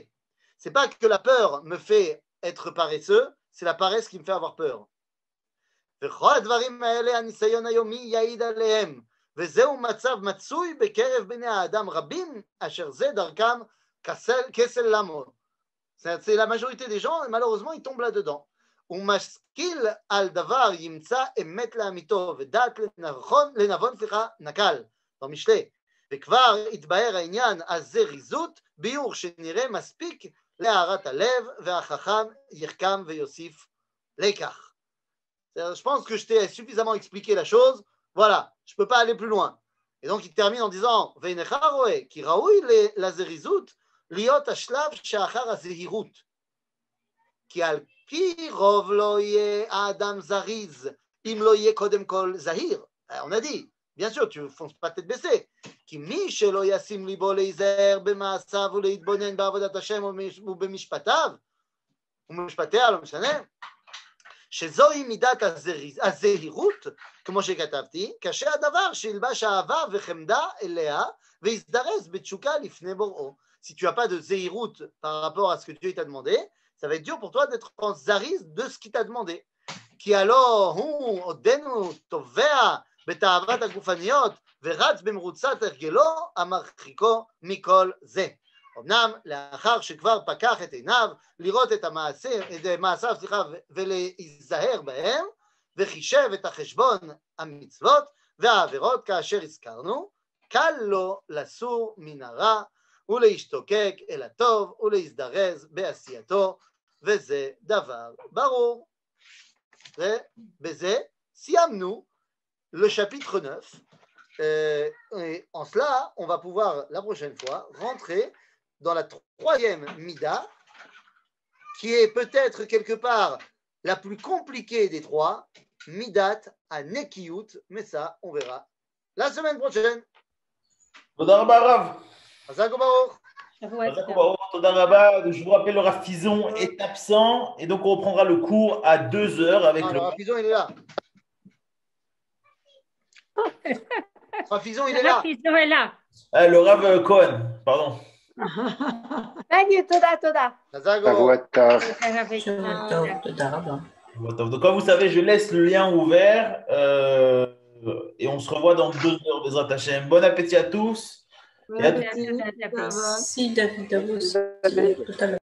C'est pas que la peur me fait être paresseux, c'est la paresse qui me fait avoir peur. וכל הדברים האלה הניסיון היומי יעיד עליהם, וזהו מצב מצוי בקרב בני האדם רבים אשר זה דרכם כסל לעמוד. C'est la majorité des gens et malheureusement ils tombent là-dedans. ומשכיל על דבר ימצא אמת לאמיתו ודעת לנבון נקל במשלי, וכבר התבהר העניין הזריזות ביור שנראה מספיק להערת הלב והחכם יחכם ויוסיף לקח. Je pense que je t'ai suffisamment expliqué la chose, voilà, je ne peux pas aller plus loin. Et donc il termine en disant ואינך רואה כי ראוי לזריזות להיות השלב שאחר הזהירות, כי על כי רוב לא יהיה האדם זריז, אם לא יהיה קודם כל זהיר. On a dit, bien sûr, tu ne fonces pas tête baissée, כי מי שלא ישים ליבו להיזהר במעשיו ולהתבונן בעבודת השם ובמשפטיו, ומשפטיה, לא משנה, שזוהי מידת הזהירות, כמו שכתבתי, קשה הדבר שילבש אהבה וחמדה אליה, ויזדרז בתשוקה לפני בוראו. Si tu n'as pas de zéhirout par rapport à ce que Dieu t'a demandé, ça va être dur pour toi d'être en zariz de ce qu'il t'a demandé. כי הלא הוא עודנו תובע בתאוות הגופניות ורץ במרוצת הרגלו המרחיקו מכל זה. אמנם לאחר שכבר פקח את עיניו לראות את מעשיו ולהיזהר בהם וחישב את החשבון המצוות והעבירות כאשר הזכרנו, קל לו לסור מן הרע ולהשתוקק אל הטוב ולהזדרז בעשייתו, וזה דבר ברור. ובזה סיימנו le chapitre 9. Et en cela, on va pouvoir la prochaine fois rentrer dans la troisième Mida, qui est peut-être quelque part la plus compliquée des trois, Midat à Nekiyut, mais ça, on verra la semaine prochaine. תודה רבה רב. חזק וברוך. חזק וברוך, תודה רבה. Je vous rappelle, le Rav Fison est absent et donc on reprendra le cours à 2h avec non, le Rav Fison, il est là. Rav Fison, il est là. Rav Fison est là. Le Rav Cohen, pardon. תודה. חזק וברוך. Donc comme vous savez, je laisse le lien ouvert et on se revoit dans 2h, Bezrat Hashem. Bon appétit à tous. Et à Merci David, à vous aussi. Tout à l'heure.